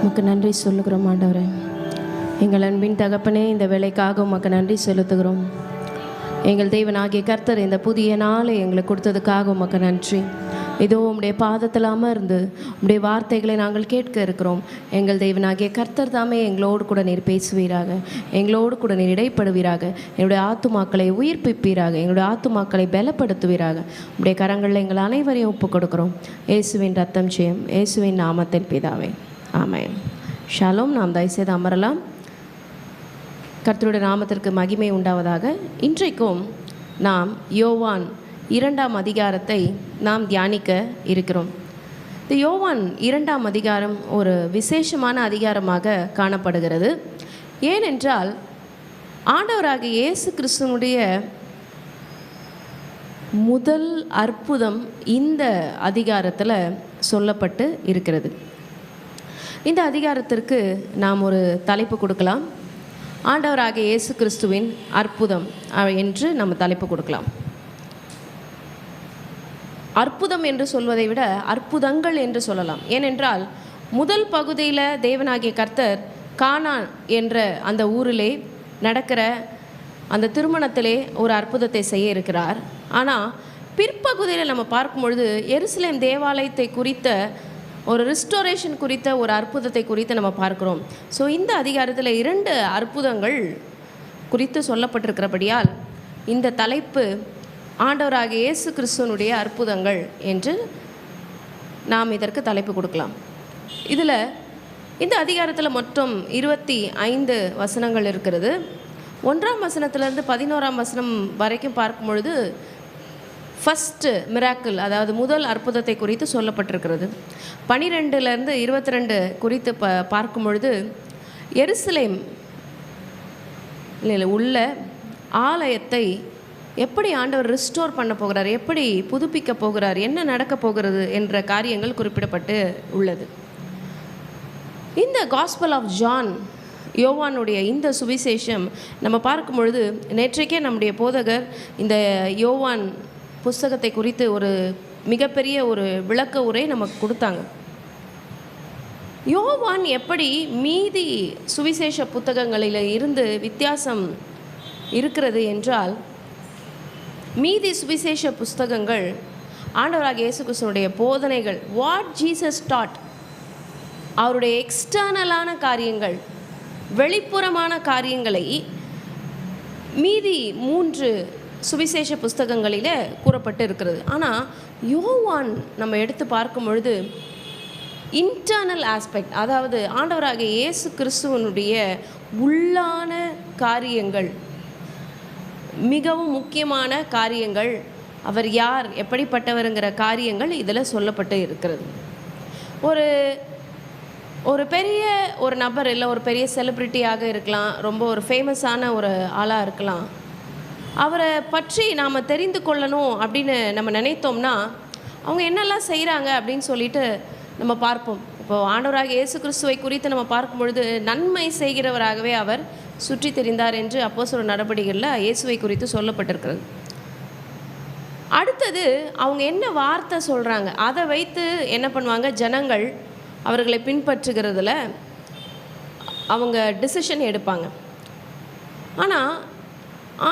உமக்கு நன்றி சொல்லுகிறோம் ஆண்டவரே. எங்கள் அன்பின் தகப்பனே, இந்த வேலைக்காக உமக்கு நன்றி செலுத்துகிறோம். எங்கள் தேவனாகிய கர்த்தர் இந்த புதிய நாளை எங்களுக்கு கொடுத்ததுக்காக உமக்கு நன்றி. இதோ உம்முடைய பாதத்தில் அமர்ந்து உம்முடைய வார்த்தைகளை நாங்கள் கேட்க இருக்கிறோம். எங்கள் தேவனாகிய கர்த்தர் தாமே எங்களோடு கூட நீர் பேசுவீராக, எங்களோடு கூட நீர் இடைப்படுவீராக, என்னுடைய ஆத்துமாக்களை உயிர்ப்பிப்பீராக, எங்களுடைய ஆத்துமாக்களை பலப்படுத்துவீராக. உம்முடைய கரங்களில் எங்கள் அனைவரையும் ஒப்புக் கொடுக்கிறோம். இயேசுவின் ரத்தம் ஜெயம், இயேசுவின் நாமத்தில் பிதாவே, ஆமென். ஷாலோம். நாம் தயவுசெய்து அமரலாம். கர்த்தருடைய நாமத்திற்கு மகிமை உண்டாவதாக. இன்றைக்கும் நாம் யோவான் 2ஆம் அதிகாரத்தை நாம் தியானிக்க இருக்கிறோம். இந்த யோவான் 2ஆம் அதிகாரம் ஒரு விசேஷமான அதிகாரமாக காணப்படுகிறது. ஏனென்றால் ஆண்டவராகிய இயேசு கிறிஸ்துவனுடைய முதல் அற்புதம் இந்த அதிகாரத்தில் சொல்லப்பட்டு இருக்கிறது. இந்த அதிகாரத்திற்கு நாம் ஒரு தலைப்பு கொடுக்கலாம். ஆண்டவராகிய இயேசு கிறிஸ்துவின் அற்புதம் என்று நம்ம தலைப்பு கொடுக்கலாம். அற்புதம் என்று சொல்வதை விட அற்புதங்கள் என்று சொல்லலாம். ஏனென்றால் முதல் பகுதியில் தேவனாகிய கர்த்தர் கானான் என்ற அந்த ஊரிலே நடக்கிற அந்த திருமணத்திலே ஒரு அற்புதத்தை செய்ய இருக்கிறார். ஆனால் பிற்பகுதியில் நம்ம பார்க்கும் பொழுது எருசலேம் தேவாலயத்தை குறித்த ஒரு ரிஸ்டோரேஷன் குறித்த ஒரு அற்புதத்தை குறித்து நம்ம பார்க்குறோம். ஸோ இந்த அதிகாரத்தில் 2 அற்புதங்கள் குறித்து சொல்லப்பட்டிருக்கிறபடியால் இந்த தலைப்பு ஆண்டவராகிய இயேசு கிறிஸ்துவனுடைய அற்புதங்கள் என்று நாம் இதற்கு தலைப்பு கொடுக்கலாம். இதில் இந்த அதிகாரத்தில் மொத்தம் 25 வசனங்கள் இருக்கிறது. 1ஆம் வசனத்திலிருந்து 11ஆம் வசனம் வரைக்கும் பார்க்கும் பொழுது ஃபஸ்ட்டு மிராக்கிள், அதாவது முதல் அற்புதத்தை குறித்து சொல்லப்பட்டிருக்கிறது. 12லேருந்து 22 குறித்து பார்க்கும் பொழுது எருசலேம் உள்ள ஆலயத்தை எப்படி ஆண்டவர் ரிஸ்டோர் பண்ண போகிறார், எப்படி புதுப்பிக்க போகிறார், என்ன நடக்க போகிறது என்ற காரியங்கள் குறிப்பிடப்பட்டு உள்ளது. இந்த காஸ்பல் ஆஃப் ஜான், யோவானுடைய இந்த சுவிசேஷம் நம்ம பார்க்கும் பொழுது நேற்றைக்கே நம்முடைய போதகர் இந்த யோவான் புஸ்தகத்தை குறித்து ஒரு மிகப்பெரிய ஒரு விளக்க உரை நமக்கு கொடுத்தாங்க. யோவான் எப்படி மீதி சுவிசேஷ புத்தகங்களில் இருந்து வித்தியாசம் இருக்கிறது என்றால், மீதி சுவிசேஷ புஸ்தகங்கள் ஆண்டவராகிய இயேசு கிறிஸ்துவினுடைய போதனைகள், வாட் ஜீசஸ் டாட், அவருடைய எக்ஸ்டர்னலான காரியங்கள், வெளிப்புறமான காரியங்களை மீதி 3 சுவிசேஷ புஸ்தகங்களில் கூறப்பட்டு இருக்கிறது. ஆனால் யோவான் நம்ம எடுத்து பார்க்கும் பொழுது இன்டர்னல் ஆஸ்பெக்ட், அதாவது ஆண்டவராகிய இயேசு கிறிஸ்துவனுடைய உள்ளான காரியங்கள், மிகவும் முக்கியமான காரியங்கள், அவர் யார், எப்படிப்பட்டவருங்கிற காரியங்கள் இதில் சொல்லப்பட்டு இருக்கிறது. ஒரு பெரிய ஒரு நபர் இல்லை, ஒரு பெரிய செலிப்ரிட்டியாக இருக்கலாம், ரொம்ப ஒரு ஃபேமஸான ஒரு ஆளாக இருக்கலாம். அவரை பற்றி நாம் தெரிந்து கொள்ளணும் அப்படின்னு நம்ம நினைத்தோம்னா அவங்க என்னெல்லாம் செய்கிறாங்க அப்படின்னு சொல்லிட்டு நம்ம பார்ப்போம். இப்போது ஆண்டவராகிய இயேசு கிறிஸ்துவை குறித்து நம்ம பார்க்கும் பொழுது நன்மை செய்கிறவராகவே அவர் சுற்றி தெரிந்தார் என்று அப்போஸ்தலர் நடபடிகளில் இயேசுவை குறித்து சொல்லப்பட்டிருக்கிறது. அடுத்தது அவங்க என்ன வார்த்தை சொல்கிறாங்க, அதை வைத்து என்ன பண்ணுவாங்க, ஜனங்கள் அவர்களை பின்பற்றுகிறதுல அவங்க டிசிஷன் எடுப்பாங்க. ஆனால்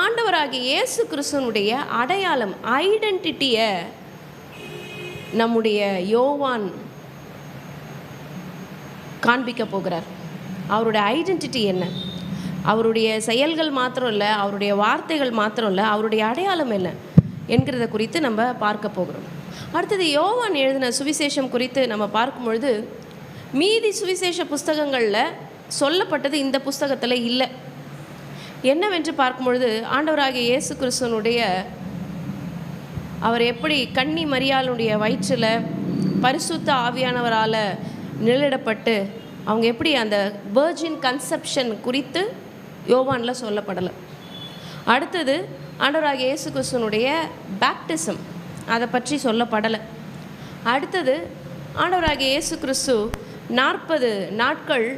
ஆண்டவராகிய இயேசு கிறிஸ்துவனுடைய அடையாளம், ஐடென்டிட்டியை நம்முடைய யோவான் காண்பிக்க போகிறார். அவருடைய ஐடென்டிட்டி என்ன, அவருடைய செயல்கள் மாத்திரம் இல்லை, அவருடைய வார்த்தைகள் மாத்திரம் இல்லை, அவருடைய அடையாளம் என்ன என்கிறத குறித்து நம்ம பார்க்க போகிறோம். அடுத்தது யோவான் எழுதின சுவிசேஷம் குறித்து நம்ம பார்க்கும் பொழுது மீதி சுவிசேஷ புஸ்தகங்களில் சொல்லப்பட்டது இந்த புஸ்தகத்தில் இல்லை. என்னவென்று பார்க்கும் பொழுது ஆண்டவராகிய இயேசு கிறிஸ்துவனுடைய அவர் எப்படி கன்னி மரியாளுடைய வயிற்றில் பரிசுத்த ஆவியானவரால் நிழலிடப்பட்டு அவங்க எப்படி அந்த வெர்ஜின் கன்செப்ஷன் குறித்து யோவானில் சொல்லப்படலை. அடுத்தது ஆண்டவராகிய இயேசு கிறிஸ்துவனுடைய பேப்டிசம், அதை பற்றி சொல்லப்படலை. அடுத்தது ஆண்டவராகிய இயேசு கிறிஸ்து 40 நாட்கள்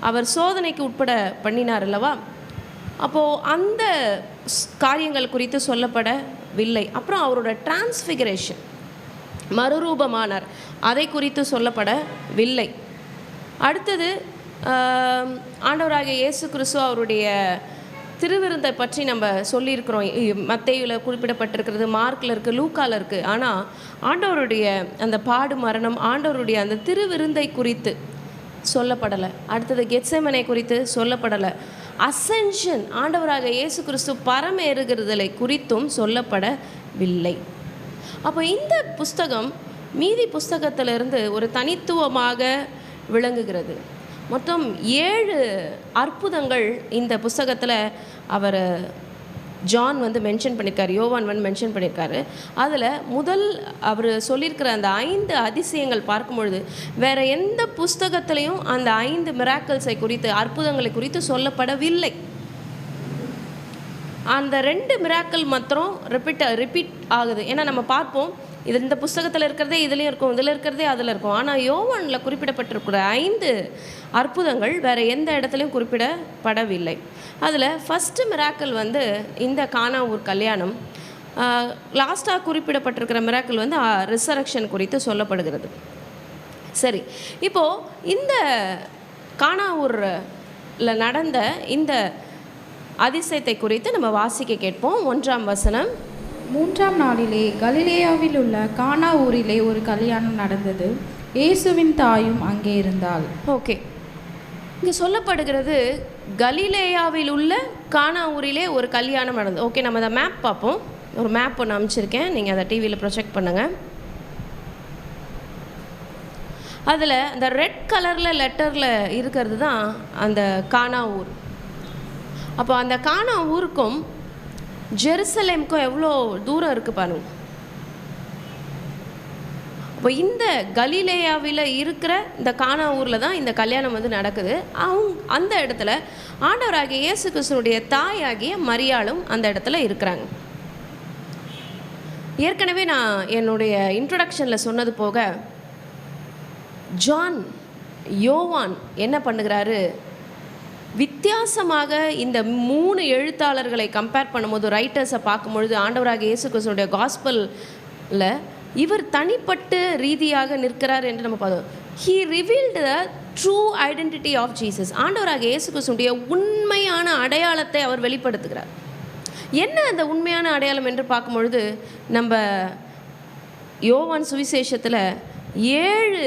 அவர் சோதனைக்கு உட்பட பண்ணினார் அல்லவா, அப்போது அந்த காரியங்கள் குறித்து சொல்லப்படவில்லை. அப்புறம் அவரோட டிரான்ஸ்ஃபிகரேஷன், மறுரூபமானார், அதை குறித்து சொல்லப்படவில்லை. அடுத்தது ஆண்டவராகிய இயேசு கிறிஸ்து அவருடைய திருவிருந்தை பற்றி நம்ம சொல்லியிருக்கிறோம். மத்தேயுவில் குறிப்பிடப்பட்டிருக்கிறது, மார்க்கில் இருக்குது, லூக்காவில் இருக்குது. ஆனால் ஆண்டவருடைய அந்த பாடு மரணம், ஆண்டவருடைய அந்த திருவிருந்தை குறித்து சொல்லப்படலை. அடுத்தது கெத்செமனே குறித்து சொல்லப்படலை. அசென்ஷன், ஆண்டவராக இயேசு கிறிஸ்து பரமேறுகிறதை குறித்தும் சொல்லப்படவில்லை. அப்போ இந்த புஸ்தகம் மீதி புஸ்தகத்திலிருந்து ஒரு தனித்துவமாக விளங்குகிறது. மொத்தம் 7 அற்புதங்கள் இந்த புஸ்தகத்தில் அவர் ஜான் மென்ஷன் பண்ணியிருக்காரு, யோவான் மென்ஷன் பண்ணியிருக்காரு. அதில் முதல் அவர் சொல்லியிருக்கிற அந்த 5 அதிசயங்கள் பார்க்கும்பொழுது வேறு எந்த புஸ்தகத்திலையும் அந்த 5 மிராக்கிள்ஸை குறித்து, அற்புதங்களை குறித்து சொல்லப்படவில்லை. அந்த 2 மிராக்கிள் மாத்திரம் ரிப்பீட் ஆகுது. ஏன்னா நம்ம பார்ப்போம், இது இந்த புஸ்தகத்தில் இருக்கிறதே இதுலேயும் இருக்கும், இதில் இருக்கிறதே அதில் இருக்கும். ஆனால் யோவானில் குறிப்பிடப்பட்டிருக்கிற 5 அற்புதங்கள் வேறு எந்த இடத்துலையும் குறிப்பிடப்படவில்லை. அதில் ஃபஸ்ட்டு மிராக்கிள் இந்த கானா ஊர் கல்யாணம். லாஸ்ட்டாக குறிப்பிடப்பட்டிருக்கிற மிராக்கிள் ரிசரக்ஷன் குறித்து சொல்லப்படுகிறது. சரி, இப்போது இந்த கானா ஊரில் நடந்த இந்த அதிசயத்தை குறித்து நம்ம வாசிக்க கேட்போம். 1ஆம் வசனம். 3ஆம் நாளிலே கலிலேயாவில் உள்ள கானா ஊரிலே ஒரு கல்யாணம் நடந்தது. இயேசுவின் தாயும் அங்கே இருந்தாள். ஓகே, இங்கே சொல்லப்படுகிறது கலிலேயாவில் உள்ள கானா ஊரிலே ஒரு கல்யாணம் நடந்தது. ஓகே, நம்ம அதை மேப் பார்ப்போம். ஒரு மேப் ஒன்று அமைச்சிருக்கேன், நீங்கள் அதை டிவியில் ப்ரொஜெக்ட் பண்ணுங்கள். அதில் அந்த ரெட் கலரில் லெட்டரில் இருக்கிறது தான் அந்த கானா ஊர். அப்போ அந்த கானா ஊருக்கும் ஜெருசலேமுக்கும் எவ்வளோ தூரம் இருக்குது பாருங்க. இப்போ இந்த கலிலேயாவில் இருக்கிற இந்த கானா ஊரில் தான் இந்த கல்யாணம் நடக்குது. அந்த இடத்துல ஆண்டவராகிய இயேசு கிறிஸ்துனுடைய தாயாகிய மரியாளும் அந்த இடத்துல இருக்கிறாங்க. ஏற்கனவே நான் என்னுடைய இன்ட்ரொடக்ஷனில் சொன்னது போக, யோவான் என்ன பண்ணுகிறாரு, வித்தியாசமாக இந்த 3 எழுத்தாளர்களை கம்பேர் பண்ணும்போது, ரைட்டர்ஸை பார்க்கும்பொழுது, ஆண்டவராகிய இயேசு கிறிஸ்துனுடைய காஸ்பலில் இவர் தனிப்பட்ட ரீதியாக நிற்கிறார் என்று நம்ம பார்த்தோம். He revealed the true identity of Jesus. ஆண்டவராகிய இயேசு கிறிஸ்துனுடைய உண்மையான அடையாளத்தை அவர் வெளிப்படுத்துகிறார். என்ன அந்த உண்மையான அடையாளம் என்று பார்க்கும்பொழுது, நம்ம யோவான் சுவிசேஷத்தில் 7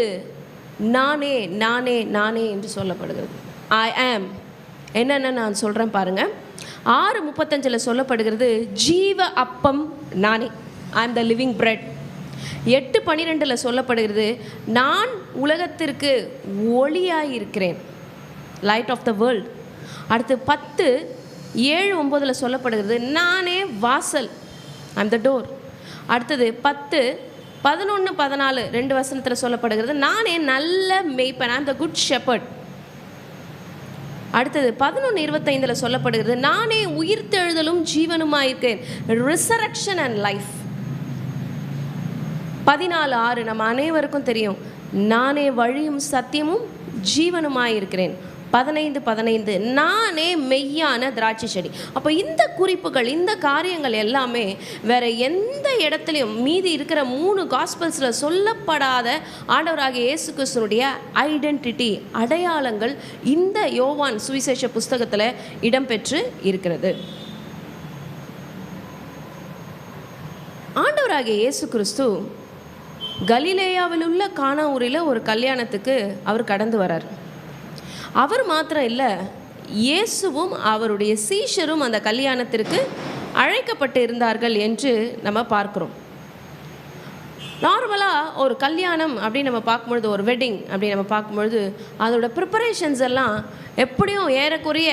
நானே நானே நானே என்று சொல்லப்படுகிறது. ஐ ஆம். என்னென்ன நான் சொல்கிறேன் பாருங்கள். 6:35 சொல்லப்படுகிறது, ஜீவ அப்பம் நானே, ஐ ஆம் த லிவிங் பிரெட். 8:12 சொல்லப்படுகிறது, நான் உலகத்திற்கு ஒளியாயிருக்கிறேன், லைட் ஆஃப் த வேர்ல்ட். அடுத்து 10:7-9 சொல்லப்படுகிறது, நானே வாசல், ஐ ஆம் த டோர். அடுத்தது 10:11-14 2 வசனத்தில் சொல்லப்படுகிறது, நானே நல்ல மேய்ப்பன், ஐ ஆம் த குட் ஷெப்பர்ட். அடுத்தது 11:25 சொல்லப்படுகிறது, நானே உயிர்த்தெழுதலும் ஜீவனுமாயிருக்கேன், ரிசரக்ஷன் அண்ட் லைஃப். 14:6 நம்ம அனைவருக்கும் தெரியும், நானே வழியும் சத்தியமும் ஜீவனுமாயிருக்கிறேன். 15:15 நானே மெய்யான திராட்சை செடி. அப்போ இந்த குறிப்புகள், இந்த காரியங்கள் எல்லாமே வேற எந்த இடத்துலையும் மீதி இருக்கிற 3 காஸ்பல்ஸில் சொல்லப்படாத ஆண்டவராகிய இயேசு கிறிஸ்துனுடைய ஐடென்டிட்டி, அடையாளங்கள் இந்த யோவான் சுவிசேஷ புஸ்தகத்தில் இடம்பெற்று இருக்கிறது. ஆண்டவராகிய இயேசு கிறிஸ்து கலிலேயாவில் உள்ள கானா ஊரில் ஒரு கல்யாணத்துக்கு அவர் கடந்து வரார். அவர் மாத்திரம் இல்லை, இயேசுவும் அவருடைய சீஷரும் அந்த கல்யாணத்திற்கு அழைக்கப்பட்டு இருந்தார்கள் என்று நம்ம பார்க்குறோம். நார்மலாக ஒரு கல்யாணம் அப்படின்னு நம்ம பார்க்கும்பொழுது, ஒரு வெட்டிங் அப்படின்னு நம்ம பார்க்கும்பொழுது, அதோட ப்ரிப்பரேஷன்ஸ் எல்லாம் எப்படியும் ஏறக்குறைய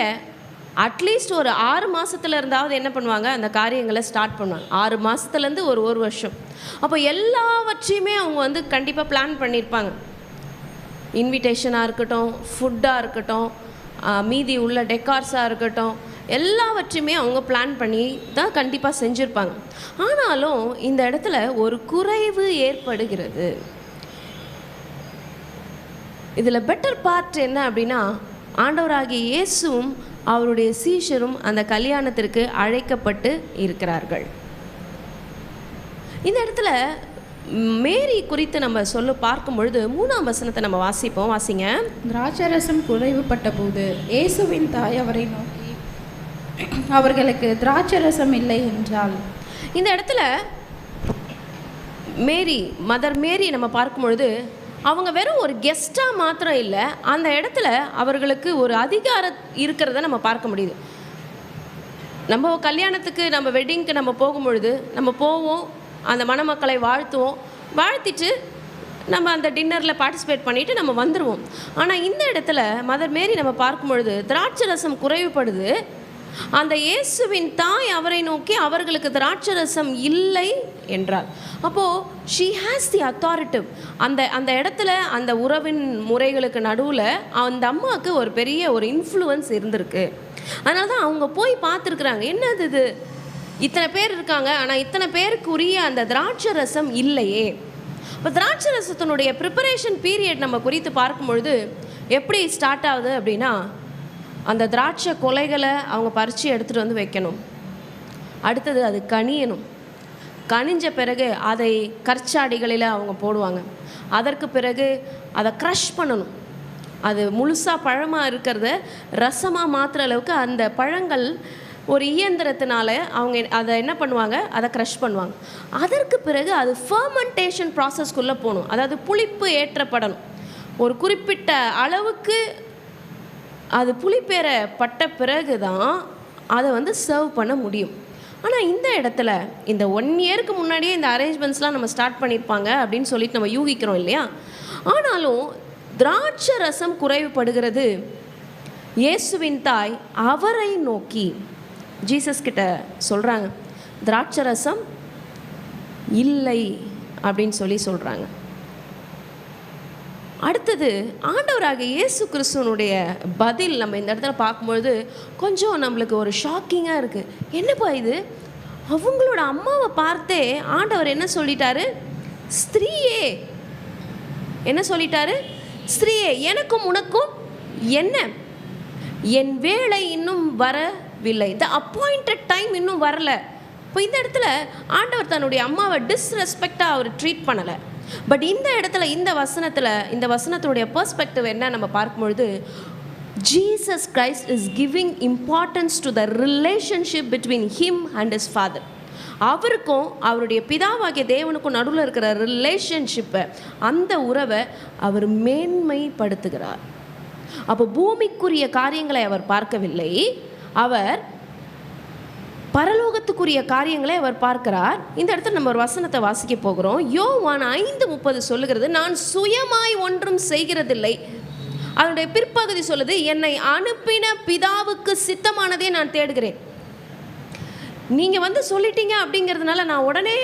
அட்லீஸ்ட் ஒரு 6 மாதத்துல இருந்தாவது என்ன பண்ணுவாங்க, அந்த காரியங்களை ஸ்டார்ட் பண்ணுவாங்க. 6 மாதத்துலேருந்து ஒரு வருஷம். அப்போ எல்லாவற்றையுமே அவங்க கண்டிப்பாக பிளான் பண்ணியிருப்பாங்க. இன்விடேஷனாக இருக்கட்டும், ஃபுட்டாக இருக்கட்டும், மீதி உள்ள டெக்கார்ஸாக இருக்கட்டும், எல்லாவற்றையுமே அவங்க பிளான் பண்ணி தான் கண்டிப்பாக செஞ்சுருப்பாங்க. ஆனாலும் இந்த இடத்துல ஒரு குறைவு ஏற்படுகிறது. இதில் பெட்டர் பார்ட் என்ன அப்படின்னா, ஆண்டவராகிய இயேசுவும் அவருடைய சீஷரும் அந்த கல்யாணத்திற்கு அழைக்கப்பட்டு இருக்கிறார்கள். இந்த இடத்துல மேரி குறித்து நம்ம பார்க்கும் பொழுது 3ஆம் வசனத்தை நம்ம வாசிங்க. திராட்சரசம் குறைவுபட்ட போது இயேசுவின் தாய் அவரை நோக்கி, அவர்களுக்கு திராட்சரசம் இல்லை என்றாள். இந்த இடத்துல மதர் மேரி நம்ம பார்க்கும் பொழுது அவங்க வெறும் ஒரு கெஸ்ட்டாக மாத்திரம் இல்லை, அந்த இடத்துல அவர்களுக்கு ஒரு அதிகாரம் இருக்கிறத நம்ம பார்க்க முடியுது. நம்ம கல்யாணத்துக்கு, நம்ம வெட்டிங்க்கு நம்ம போகும்பொழுது நம்ம போவோம், அந்த மணமக்களை வாழ்த்திட்டு நம்ம அந்த டின்னரில் பார்ட்டிசிபேட் பண்ணிவிட்டு நம்ம வந்துடுவோம். ஆனால் இந்த இடத்துல மதர் மேரி நம்ம பார்க்கும் பொழுது திராட்சரசம் குறைவுபடுது. அந்த இயேசுவின் தாய் அவரை நோக்கி, அவர்களுக்கு திராட்சரசம் இல்லை என்றார். அப்போது ஷீ ஹேஸ் தி அத்தாரிட்டி. அந்த இடத்துல அந்த உறவின் முறைகளுக்கு நடுவில் அந்த அம்மாவுக்கு ஒரு பெரிய ஒரு இன்ஃப்ளூயன்ஸ் இருந்திருக்கு. அதனால தான் அவங்க போய் பார்த்துருக்குறாங்க, என்னது இது, இத்தனை பேர் இருக்காங்க, ஆனால் இத்தனை பேருக்கு உரிய அந்த திராட்சரசம் இல்லையே. இப்போ திராட்சரசத்தினுடைய ப்ரிப்பரேஷன் பீரியட் நம்ம குறித்து பார்க்கும்பொழுது எப்படி ஸ்டார்ட் ஆகுது அப்படின்னா, அந்த திராட்சை கொலைகளை அவங்க பறித்து எடுத்துகிட்டு வந்து வைக்கணும். அடுத்தது அது கனியணும். கனிஞ்ச பிறகு அதை கற்சாடிகளில் அவங்க போடுவாங்க. அதற்கு பிறகு அதை க்ரஷ் பண்ணணும். அது முழுசாக பழமாக இருக்கிறத ரசமாக மாற்றுற அளவுக்கு அந்த பழங்கள் ஒரு இயந்திரத்தினால அவங்க அதை என்ன பண்ணுவாங்க, அதை க்ரஷ் பண்ணுவாங்க. அதற்கு பிறகு அது ஃபர்மெண்டேஷன் ப்ராசஸ்க்குள்ளே போகணும். அதாவது புளிப்பு ஏற்றப்படணும். ஒரு குறிப்பிட்ட அளவுக்கு அது புளிப்பேறப்பட்ட பிறகு தான் அதை சர்வ் பண்ண முடியும். ஆனால் இந்த இடத்துல இந்த 1 இயருக்கு முன்னாடியே இந்த அரேஞ்ச்மெண்ட்ஸ்லாம் நம்ம ஸ்டார்ட் பண்ணியிருப்பாங்க அப்படின்னு சொல்லிட்டு நம்ம யூகிக்கிறோம் இல்லையா. ஆனாலும் திராட்சை ரசம் குறைவுபடுகிறது. இயேசுவின் தாய் அவரை நோக்கி ஜீசஸ் கிட்ட சொல்கிறாங்க, திராட்சை ரசம் இல்லை அப்படின்னு சொல்கிறாங்க. அடுத்தது ஆண்டவராகிய இயேசு கிறிஸ்துவனுடைய பதில் நம்ம இந்த இடத்துல பார்க்கும்பொழுது கொஞ்சம் நம்மளுக்கு ஒரு ஷாக்கிங்காக இருக்குது. என்னப்பா இது, அவங்களோட அம்மாவை பார்த்தே ஆண்டவர் என்ன சொல்லிட்டாரு, ஸ்திரீயே, என்ன சொல்லிட்டாரு, ஸ்திரீயே எனக்கும் உனக்கும் என்ன, என் வேலை இன்னும் வரவில்லை, த அப்பாயிண்டட் டைம் இன்னும் வரல. இப்போ இந்த இடத்துல ஆண்டவர் தன்னுடைய அம்மாவை டிஸ்ரெஸ்பெக்டாக அவர் ட்ரீட் பண்ணலை. பட் இந்த இடத்துல இந்த வசனத்தினுடைய பெர்ஸ்பெக்டிவ் என்ன நம்ம பார்க்கும்பொழுது, Jesus Christ is giving importance to the relationship between him and his father. அவருக்கும் அவருடைய பிதாவாகிய தேவனுக்கும் நடுவில் இருக்கிற ரிலேஷன்ஷிப்பை, அந்த உறவை அவர் மேன்மைப்படுத்துகிறார். அப்போ பூமிக்குரிய காரியங்களை அவர் பார்க்கவில்லை, அவர் பரலோகத்துக்குரிய காரியங்களை அவர் பார்க்கிறார். இந்த இடத்துல நம்ம ஒரு வசனத்தை வாசிக்க போகிறோம். யோவான் 5:30 சொல்லுகிறது, நான் சுயமாய் ஒன்றும் செய்கிறதில்லை. அதனுடைய பிற்பகுதி சொல்லுது, என்னை அனுப்பின பிதாவுக்கு சித்தமானதே நான் தேடுகிறேன். நீங்கள் சொல்லிட்டீங்க அப்படிங்கிறதுனால நான் உடனே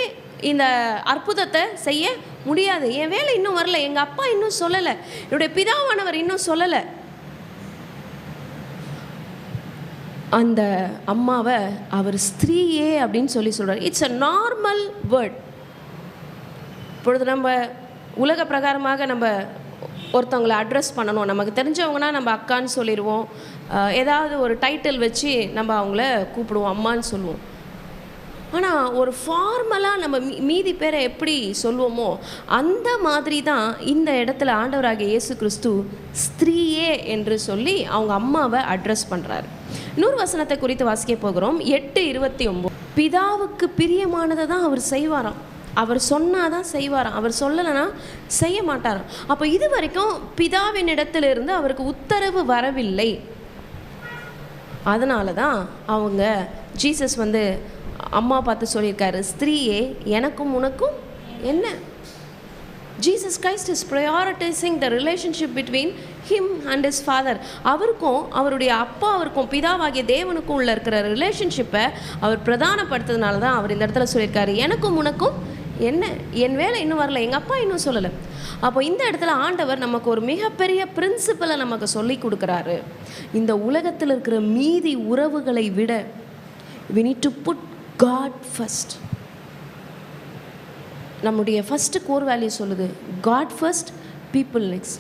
இந்த அற்புதத்தை செய்ய முடியாது. என் வேலை இன்னும் வரல, எங்கள் அப்பா இன்னும் சொல்லலை, என்னுடைய பிதாவானவர் இன்னும் சொல்லலை. அந்த அம்மாவை அவர் ஸ்திரீயே அப்படின்னு சொல்கிறார். It's a normal word. இப்பொழுது நம்ம உலக பிரகாரமாக நம்ம ஒருத்தவங்களை அட்ரஸ் பண்ணணும், நமக்கு தெரிஞ்சவங்கன்னா நம்ம அக்கான்னு சொல்லிடுவோம், ஏதாவது ஒரு டைட்டில் வச்சு நம்ம அவங்கள கூப்பிடுவோம், அம்மான்னு சொல்லுவோம். ஆனால் ஒரு ஃபார்மலாக நம்ம மீதி பேரை எப்படி சொல்லுவோமோ அந்த மாதிரி தான் இந்த இடத்துல ஆண்டவராகிய இயேசு கிறிஸ்து ஸ்திரீயே என்று சொல்லி அவங்க அம்மாவை அட்ரஸ் பண்ணுறாரு. இன்னொரு வசனத்தை குறித்து வாசிக்க போகிறோம். 8:29. பிதாவுக்கு பிரியமானதை தான் அவர் செய்வாராம். அவர் சொன்னாதான் செய்வாராம், அவர் சொல்லலைன்னா செய்ய மாட்டாராம். அப்போ இது வரைக்கும் பிதாவின் இடத்திலிருந்து அவருக்கு உத்தரவு வரவில்லை. அதனால தான் அவங்க ஜீசஸ் அம்மா பார்த்து சொல்லியிருக்காரு, ஸ்திரீயே எனக்கும் உனக்கும் என்ன. Jesus Christ is prioritising the relationship between him and his father. அவருக்கும் அவருடைய அப்பாவிற்கும் பிதாவாகிய தேவனுக்கும் உள்ள இருக்கிற ரிலேஷன்ஷிப்பை அவர் பிரதானப்படுத்துறதுனால தான் அவர் இந்த இடத்துல சொல்லியிருக்காரு, எனக்கும் உனக்கும் என்ன, என் வேலை இன்னும் வரல, எங்கள் அப்பா இன்னும் சொல்லலை. அப்போ இந்த இடத்துல ஆண்டவர் நமக்கு ஒரு மிகப்பெரிய பிரின்சிபலை நமக்கு சொல்லி கொடுக்குறாரு. இந்த உலகத்தில் இருக்கிற மீதி உறவுகளை விட we need to put God first. நம்முடைய ஃபர்ஸ்ட் கோர் வேல்யூ சொல்லுது, God first, people next.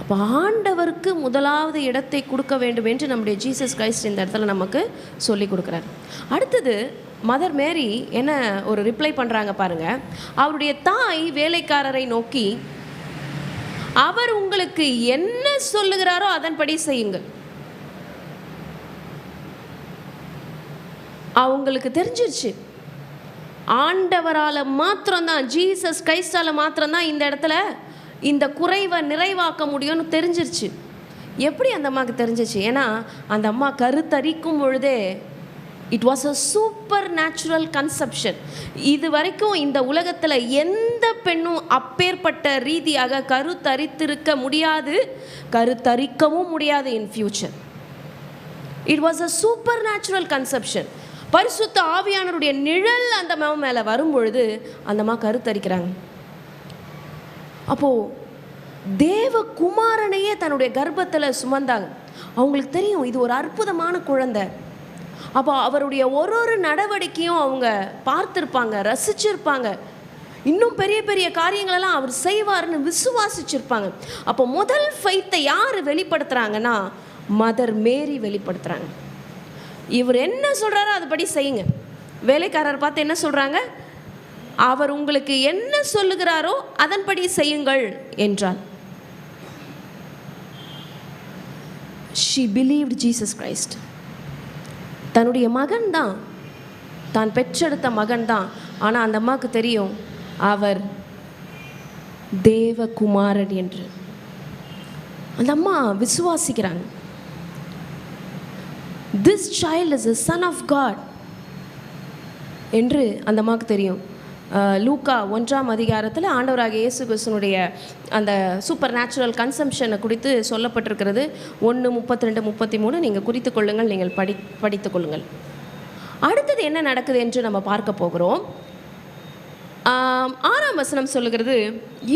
அப்போ ஆண்டவருக்கு முதலாவது இடத்தை கொடுக்க வேண்டும் என்று நம்முடைய ஜீசஸ் கிரைஸ்ட் இந்த இடத்துல நமக்கு சொல்லி கொடுக்குறாரு. அடுத்தது மதர் மேரி என்ன ஒரு ரிப்ளை பண்ணுறாங்க பாருங்க. அவருடைய தாய் வேலைக்காரரை நோக்கி, அவர் உங்களுக்கு என்ன சொல்லுகிறாரோ அதன்படி செய்யுங்கள். அவங்களுக்கு தெரிஞ்சிருச்சு, ஆண்டவரால் மாத்திரம்தான், ஜீசஸ் கிரைஸ்டால் மாத்திரம்தான் இந்த இடத்துல இந்த குறைவை நிறைவாக்க முடியும்னு தெரிஞ்சிருச்சு. எப்படி அந்த அம்மாவுக்கு தெரிஞ்சிச்சு? ஏன்னா அந்த அம்மா கருத்தரிக்கும் பொழுதே it was a super natural conception. இது வரைக்கும் இந்த உலகத்தில் எந்த பெண்ணும் அப்பேற்பட்ட ரீதியாக கருத்தரித்திருக்க முடியாது, கருத்தரிக்கவும் முடியாது in future. It was a super natural conception. பரிசுத்த ஆவியானவருடைய நிழல் அந்த அம்மா மேலே வரும்பொழுது அந்த அம்மா கருத்தரிக்கிறாங்க. அப்போது தேவகுமாரனையே தன்னுடைய கர்ப்பத்தில் சுமந்தாங்க. அவங்களுக்கு தெரியும் இது ஒரு அற்புதமான குழந்தை. அப்போ அவருடைய ஒரு நடவடிக்கையும் அவங்க பார்த்துருப்பாங்க, ரசிச்சிருப்பாங்க. இன்னும் பெரிய பெரிய காரியங்களெல்லாம் அவர் செய்வார்னு விசுவாசிச்சிருப்பாங்க. அப்போ முதல் ஃபெய்த்தை யார் வெளிப்படுத்துகிறாங்கன்னா மதர் மேரி வெளிப்படுத்துகிறாங்க. இவர் என்ன சொல்கிறாரோ அதுபடி செய்யுங்க. வேலைக்காரர் பார்த்து என்ன சொல்கிறாங்க? அவர் உங்களுக்கு என்ன சொல்லுகிறாரோ அதன்படி செய்யுங்கள் என்றார். She believed Jesus Christ. தன்னுடைய மகன் தான், தான் பெற்றெடுத்த மகன் தான். ஆனால் அந்த அம்மாவுக்கு தெரியும் அவர் தேவகுமாரன் என்று. அந்த அம்மா விசுவாசிக்கிறாங்க. This child is a son of God என்று அந்த அம்மாவுக்கு தெரியும். லூக்கா 1ஆம் அதிகாரத்தில் ஆண்டவராகிய இயேசு கிறிஸ்துனுடைய அந்த சூப்பர் நேச்சுரல் கன்சம்ஷனை குறித்து சொல்லப்பட்டிருக்கிறது. 1:32-33 நீங்கள் குறித்து கொள்ளுங்கள், நீங்கள் படித்து கொள்ளுங்கள். அடுத்தது என்ன நடக்குது என்று நம்ம பார்க்க போகிறோம். 6ஆம் வசனம் சொல்லுகிறது,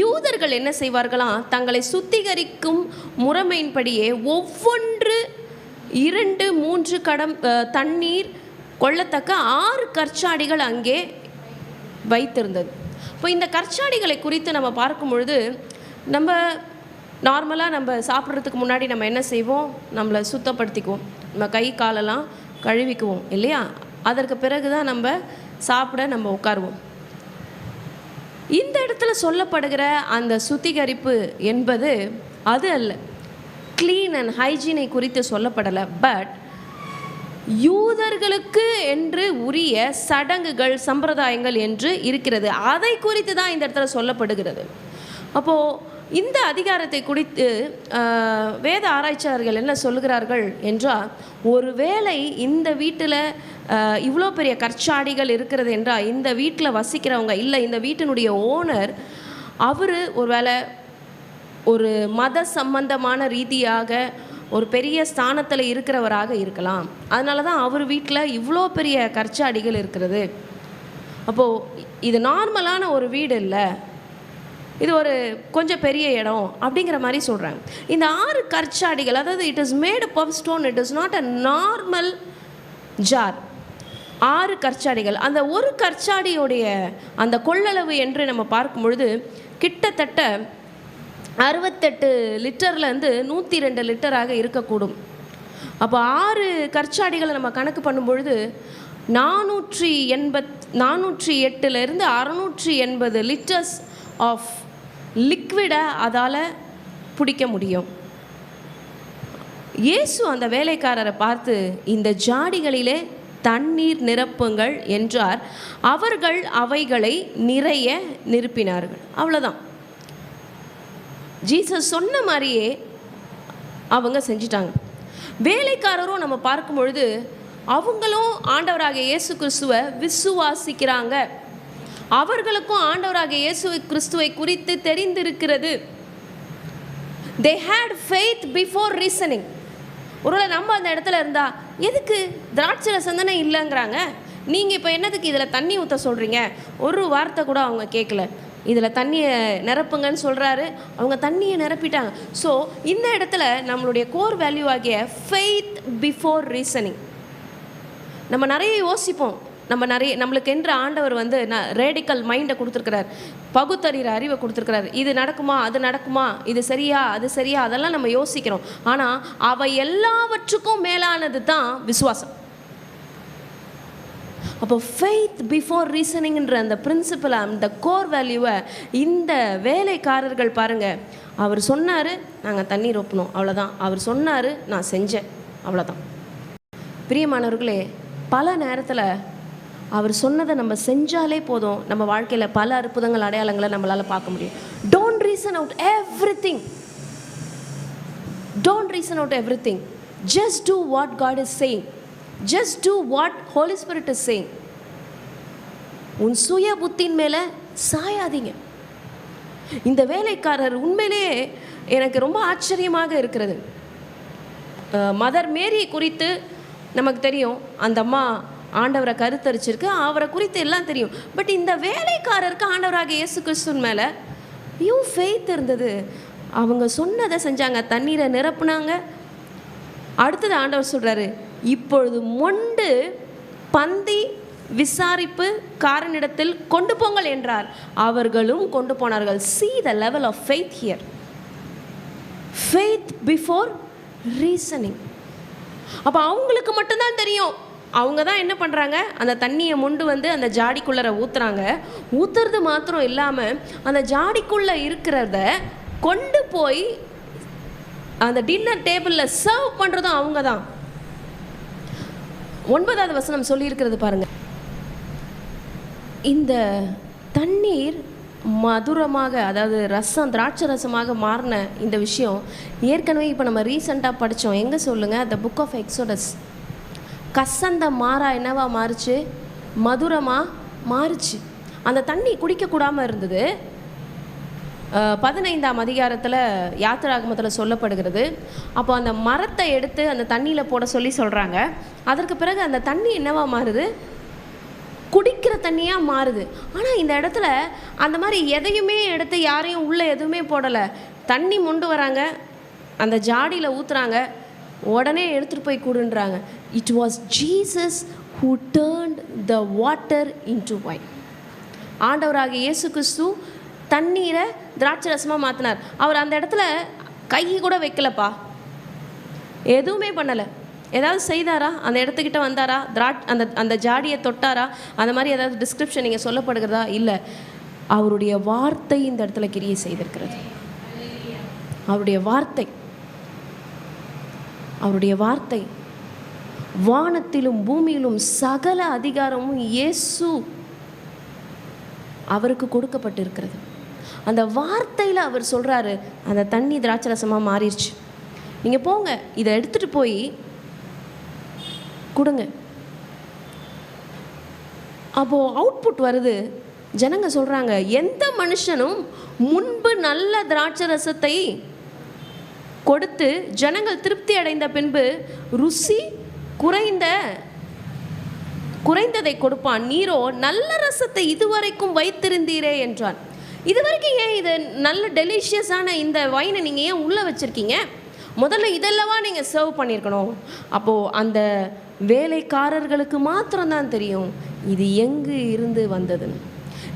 யூதர்கள் என்ன செய்வார்களாம், தங்களை சுத்திகரிக்கும் முறைமையின்படியே ஒவ்வொன்று 2-3 தண்ணீர் கொள்ளத்தக்க 6 கற்சாடிகள் அங்கே வைத்திருந்தது. இப்போ இந்த கற்சாடிகளை குறித்து நம்ம பார்க்கும் பொழுது, நம்ம நார்மலாக நம்ம சாப்பிட்றதுக்கு முன்னாடி நம்ம என்ன செய்வோம், நம்மளை சுத்தப்படுத்திக்குவோம், நம்ம கை காலெல்லாம் கழுவிக்குவோம் இல்லையா? அதற்கு பிறகு தான் நம்ம சாப்பிட நம்ம உட்காருவோம். இந்த இடத்துல சொல்லப்படுகிற அந்த சுத்திகரிப்பு என்பது அது அல்ல, க்ளீன் அண்ட் ஹைஜீனை குறித்து சொல்லப்படலை. பட் யூதர்களுக்கு என்று உரிய சடங்குகள் சம்பிரதாயங்கள் என்று இருக்கிறது, அதை குறித்து தான் இந்த இடத்துல சொல்லப்படுகிறது. அப்போது இந்த அதிகாரத்தை குறித்து வேத ஆராய்ச்சியாளர்கள் என்ன சொல்லுகிறார்கள் என்றால், ஒருவேளை இந்த வீட்டில் இவ்வளோ பெரிய கற்சாடிகள் இருக்கிறது என்றால் இந்த வீட்டில் வசிக்கிறவங்க இல்லை, இந்த வீட்டினுடைய ஓனர் அவர் ஒருவேளை ஒரு மத சம்பந்தமான ரீதியாக ஒரு பெரிய ஸ்தானத்தில் இருக்கிறவராக இருக்கலாம். அதனால தான் அவர் வீட்டில் இவ்வளோ பெரிய கற்சாடிகள் இருக்கிறது. அப்போது இது நார்மலான ஒரு வீடு இல்லை, இது ஒரு கொஞ்சம் பெரிய இடம் அப்படிங்கிற மாதிரி சொல்கிறாங்க. இந்த 6 கற்சாடிகள், அதாவது it is made up of stone, it is not a normal jar. 6 கற்சாடிகள். அந்த ஒரு கற்சாடியோடைய அந்த கொள்ளளவு என்று நம்ம பார்க்கும் பொழுது கிட்டத்தட்ட 68 லிட்டர்லேருந்து 102 லிட்டராக இருக்கக்கூடும். அப்போ 6 கற்சாடிகளை நம்ம கணக்கு பண்ணும்பொழுது 408லேருந்து 680 லிட்டர்ஸ் ஆஃப் லிக்விடை அதால் பிடிக்க முடியும். இயேசு அந்த வேலைக்காரரை பார்த்து இந்த ஜாடிகளிலே தண்ணீர் நிரப்புங்கள் என்றார். அவர்கள் அவைகளை நிறைய நிரப்பினார்கள். அவ்வளோதான். ஜீசஸ் சொன்ன மாதிரியே அவங்க செஞ்சிட்டாங்க. வேலைக்காரரும் நம்ம பார்க்கும் பொழுது அவங்களும் ஆண்டவராகிய இயேசு கிறிஸ்துவை விசுவாசிக்கிறாங்க. அவர்களுக்கும் ஆண்டவராகிய இயேசு கிறிஸ்துவை குறித்து தெரிந்திருக்கிறது. they had faith before reasoning. ஒருவேளை நம்ம அந்த இடத்துல இருந்தால், எதுக்கு திராட்சை ரசம் இல்லைங்கிறாங்க, நீங்கள் இப்போ என்னதுக்கு இதில் தண்ணி ஊற்ற சொல்கிறீங்க? ஒரு வார்த்தை கூட அவங்க கேட்கல. இதில் தண்ணியை நிரப்புங்கன்னு சொல்கிறாரு, அவங்க தண்ணியை நிரப்பிட்டாங்க. ஸோ இந்த இடத்துல நம்மளுடைய கோர் வேல்யூ ஆகிய ஃபெய்த் பிஃபோர் ரீசனிங். நம்ம நிறைய யோசிப்போம், நம்மளுக்கு என்ற ஆண்டவர் ரேடிக்கல் மைண்டை கொடுத்துருக்கிறார், பகுத்தறிகிற அறிவை கொடுத்துருக்கிறார். இது நடக்குமா, அது நடக்குமா, இது சரியா, அது சரியா, அதெல்லாம் நம்ம யோசிக்கிறோம். ஆனால் அவை எல்லாவற்றுக்கும் மேலானது தான் விசுவாசம். அப்போ ஃபெய்த் பிஃபோர் ரீசனிங்ன்ற அந்த பிரின்சிபலை, அந்த கோர் வேல்யூவை இந்த வேலைக்காரர்கள் பாருங்கள். அவர் சொன்னார், நாங்கள் தண்ணீர் ஒப்பணும், அவ்வளோதான். அவர் சொன்னார், நான் செஞ்சேன், அவ்வளோதான். பிரியமானவர்களே, பல நேரத்தில் அவர் சொன்னதை நம்ம செஞ்சாலே போதும், நம்ம வாழ்க்கையில் பல அற்புதங்கள், அடையாளங்களை நம்மளால் பார்க்க முடியும். Don't reason out everything. Don't reason out everything. Just do what God is saying. Just do what Holy Spirit is saying. உன் சுய புத்தின் மேலே சாயாதீங்க. இந்த வேலைக்காரர் உண்மையிலேயே எனக்கு ரொம்ப ஆச்சரியமாக இருக்கிறது. மதர் மேரி குறித்து நமக்கு தெரியும், அந்த அம்மா ஆண்டவரை கருத்தரிச்சிருக்கு, அவரை குறித்து எல்லாம் தெரியும். பட் இந்த வேலைக்காரருக்கு ஆண்டவராக இயேசு கிறிஸ்துவின் மேலே ஃபெய்த் இருந்தது. அவங்க சொன்னதை செஞ்சாங்க, தண்ணீரை நிரப்புனாங்க. அடுத்தது ஆண்டவர் சொல்கிறாரு, இப்பொழுது மொண்டு பந்தி விசாரிப்பு காரனிடத்தில் கொண்டு போங்கள் என்றார். அவர்களும் கொண்டு போனார்கள். See the level of faith here. Faith before reasoning. அப்போ அவங்களுக்கு மட்டும்தான் தெரியும். அவங்க தான் என்ன பண்ணுறாங்க, அந்த தண்ணியை மொண்டு வந்து அந்த ஜாடிக்குள்ளே ஊற்றுறாங்க. ஊற்றுறது மாத்திரம் இல்லாமல் அந்த ஜாடிக்குள்ளே இருக்கிறத கொண்டு போய் அந்த டின்னர் டேபிளில் சர்வ் பண்ணுறதும் அவங்க தான். 9வது வசனம் சொல்லியிருக்கிறது பாருங்க, இந்த தண்ணீர் மதுரமாக, அதாவது ரசம், திராட்சை ரசமாக மாறின இந்த விஷயம் ஏற்கனவே இப்போ நம்ம ரீசெண்டாக படித்தோம். எங்கே சொல்லுங்கள், த புக் ஆஃப் எக்ஸோடஸ். கசந்த மாறா என்னவா மாறுச்சு, மதுரமாக மாறுச்சு. அந்த தண்ணி குடிக்கக்கூடாமல் இருந்தது. 15ஆம் அதிகாரத்தில் யாத்திராகமத்தில் சொல்லப்படுகிறது. அப்போ அந்த மரத்தை எடுத்து அந்த தண்ணியில் போட சொல்கிறாங்க. அதற்கு பிறகு அந்த தண்ணி என்னவா மாறுது, குடிக்கிற தண்ணியாக மாறுது. ஆனால் இந்த இடத்துல அந்த மாதிரி எதையுமே எடுத்து யாரையும் உள்ளே எதுவுமே போடலை. தண்ணி மொண்டு வராங்க, அந்த ஜாடியில் ஊற்றுறாங்க, உடனே எடுத்துகிட்டு போய் கூடுன்றாங்க. It was Jesus who turned the water into wine. ஆண்டவராக இயேசு கிறிஸ்து தண்ணீரை திராட்சை ரசமாக மாற்றினார். அவர் அந்த இடத்துல கை கூட வைக்கலப்பா, எதுவுமே பண்ணலை. ஏதாவது செய்தாரா, அந்த இடத்துக்கிட்ட வந்தாரா, அந்த ஜாடியை தொட்டாரா, அந்த மாதிரி ஏதாவது டிஸ்கிரிப்ஷன் நீங்கள் சொல்லப்படுகிறதா? இல்லை. அவருடைய வார்த்தை இந்த இடத்துல கிரியை செய்திருக்கிறது. அவருடைய வார்த்தை, அவருடைய வார்த்தை. வானத்திலும் பூமியிலும் சகல அதிகாரமும் இயேசு அவருக்கு கொடுக்கப்பட்டிருக்கிறது. அந்த வார்த்தையில் அவர் சொல்கிறாரு, அந்த தண்ணி திராட்சை ரசமாக மாறிடுச்சு, நீங்கள் போங்க, இதை எடுத்துகிட்டு போய் கொடுங்க. அப்போது அவுட்புட் வருது. ஜனங்க சொல்கிறாங்க, எந்த மனுஷனும் முன்பு நல்ல திராட்சை ரசத்தை கொடுத்து ஜனங்கள் திருப்தி அடைந்த பின்பு ருசி குறைந்ததை கொடுப்பான், நீரோ நல்ல ரசத்தை இதுவரைக்கும் வைத்திருந்தீரே என்றான். இதுவரைக்கும் ஏன் இது நல்ல டெலிஷியஸான இந்த வைனை நீங்கள் ஏன் உள்ளே வச்சுருக்கீங்க? முதல்ல இதெல்லவா நீங்கள் சர்வ் பண்ணியிருக்கணும். அப்போது அந்த வேலைக்காரர்களுக்கு மாத்திரம்தான் தெரியும் இது எங்கு இருந்து வந்ததுன்னு.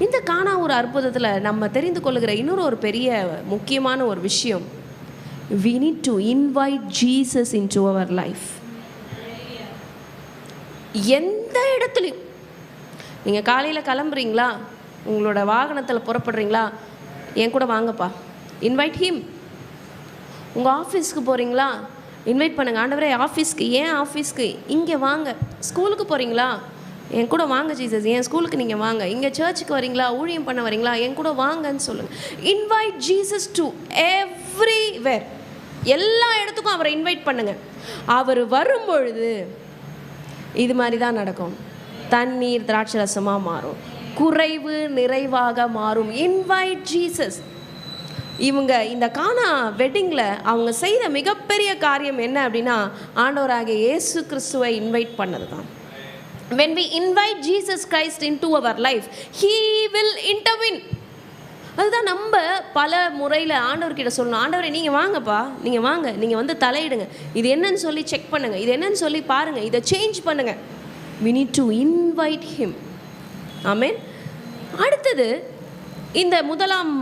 இந்த கானா ஒரு அற்புதத்தில் நம்ம தெரிந்து கொள்ளுகிற இன்னொரு ஒரு பெரிய முக்கியமான ஒரு விஷயம், we need to invite Jesus into our life. எந்த இடத்துலையும் நீங்கள் காலையில் கிளம்புறீங்களா, உங்களோட வாகனத்தில் புறப்படுறீங்களா, என் கூட வாங்கப்பா, இன்வைட் ஹிம். உங்கள் ஆஃபீஸ்க்கு போகிறீங்களா, இன்வைட் பண்ணுங்கள். ஆண்டவரே ஆஃபீஸ்க்கு, ஏன் ஆஃபீஸ்க்கு, இங்கே வாங்க. ஸ்கூலுக்கு போகிறீங்களா, என் கூட வாங்க ஜீசஸ், என் ஸ்கூலுக்கு நீங்கள் வாங்க. இங்கே சர்ச்சுக்கு வரீங்களா, ஊழியம் பண்ண வரீங்களா, என் கூட வாங்கன்னு சொல்லுங்கள். Invite Jesus to everywhere. எல்லா இடத்துக்கும் அவரை இன்வைட் பண்ணுங்கள். அவர் வரும்பொழுது இது மாதிரி தான் நடக்கும். தண்ணீர் திராட்சை ரசமாக மாறும், குறைவு நிறைவாக மாறும். Invite Jesus. இவங்க இந்த கானா வெட்டிங்கில் அவங்க செய்த மிகப்பெரிய காரியம் என்ன அப்படின்னா, ஆண்டவராகிய இயேசு கிறிஸ்துவை இன்வைட் பண்ணது தான். When we invite Jesus Christ into our life, He will intervene. அதுதான் நம்ம பல முறையில் ஆண்டவர்கிட்ட சொல்லணும். ஆண்டவரை நீங்கள் வாங்கப்பா, நீங்கள் வாங்க, நீங்கள் வந்து தலையிடுங்க, இது என்னன்னு சொல்லி செக் பண்ணுங்கள், இது என்னன்னு சொல்லி பாருங்கள், இதை சேஞ்ச் பண்ணுங்கள். We need to invite Him. ஆமென். அடுத்தது இந்த முதலாம்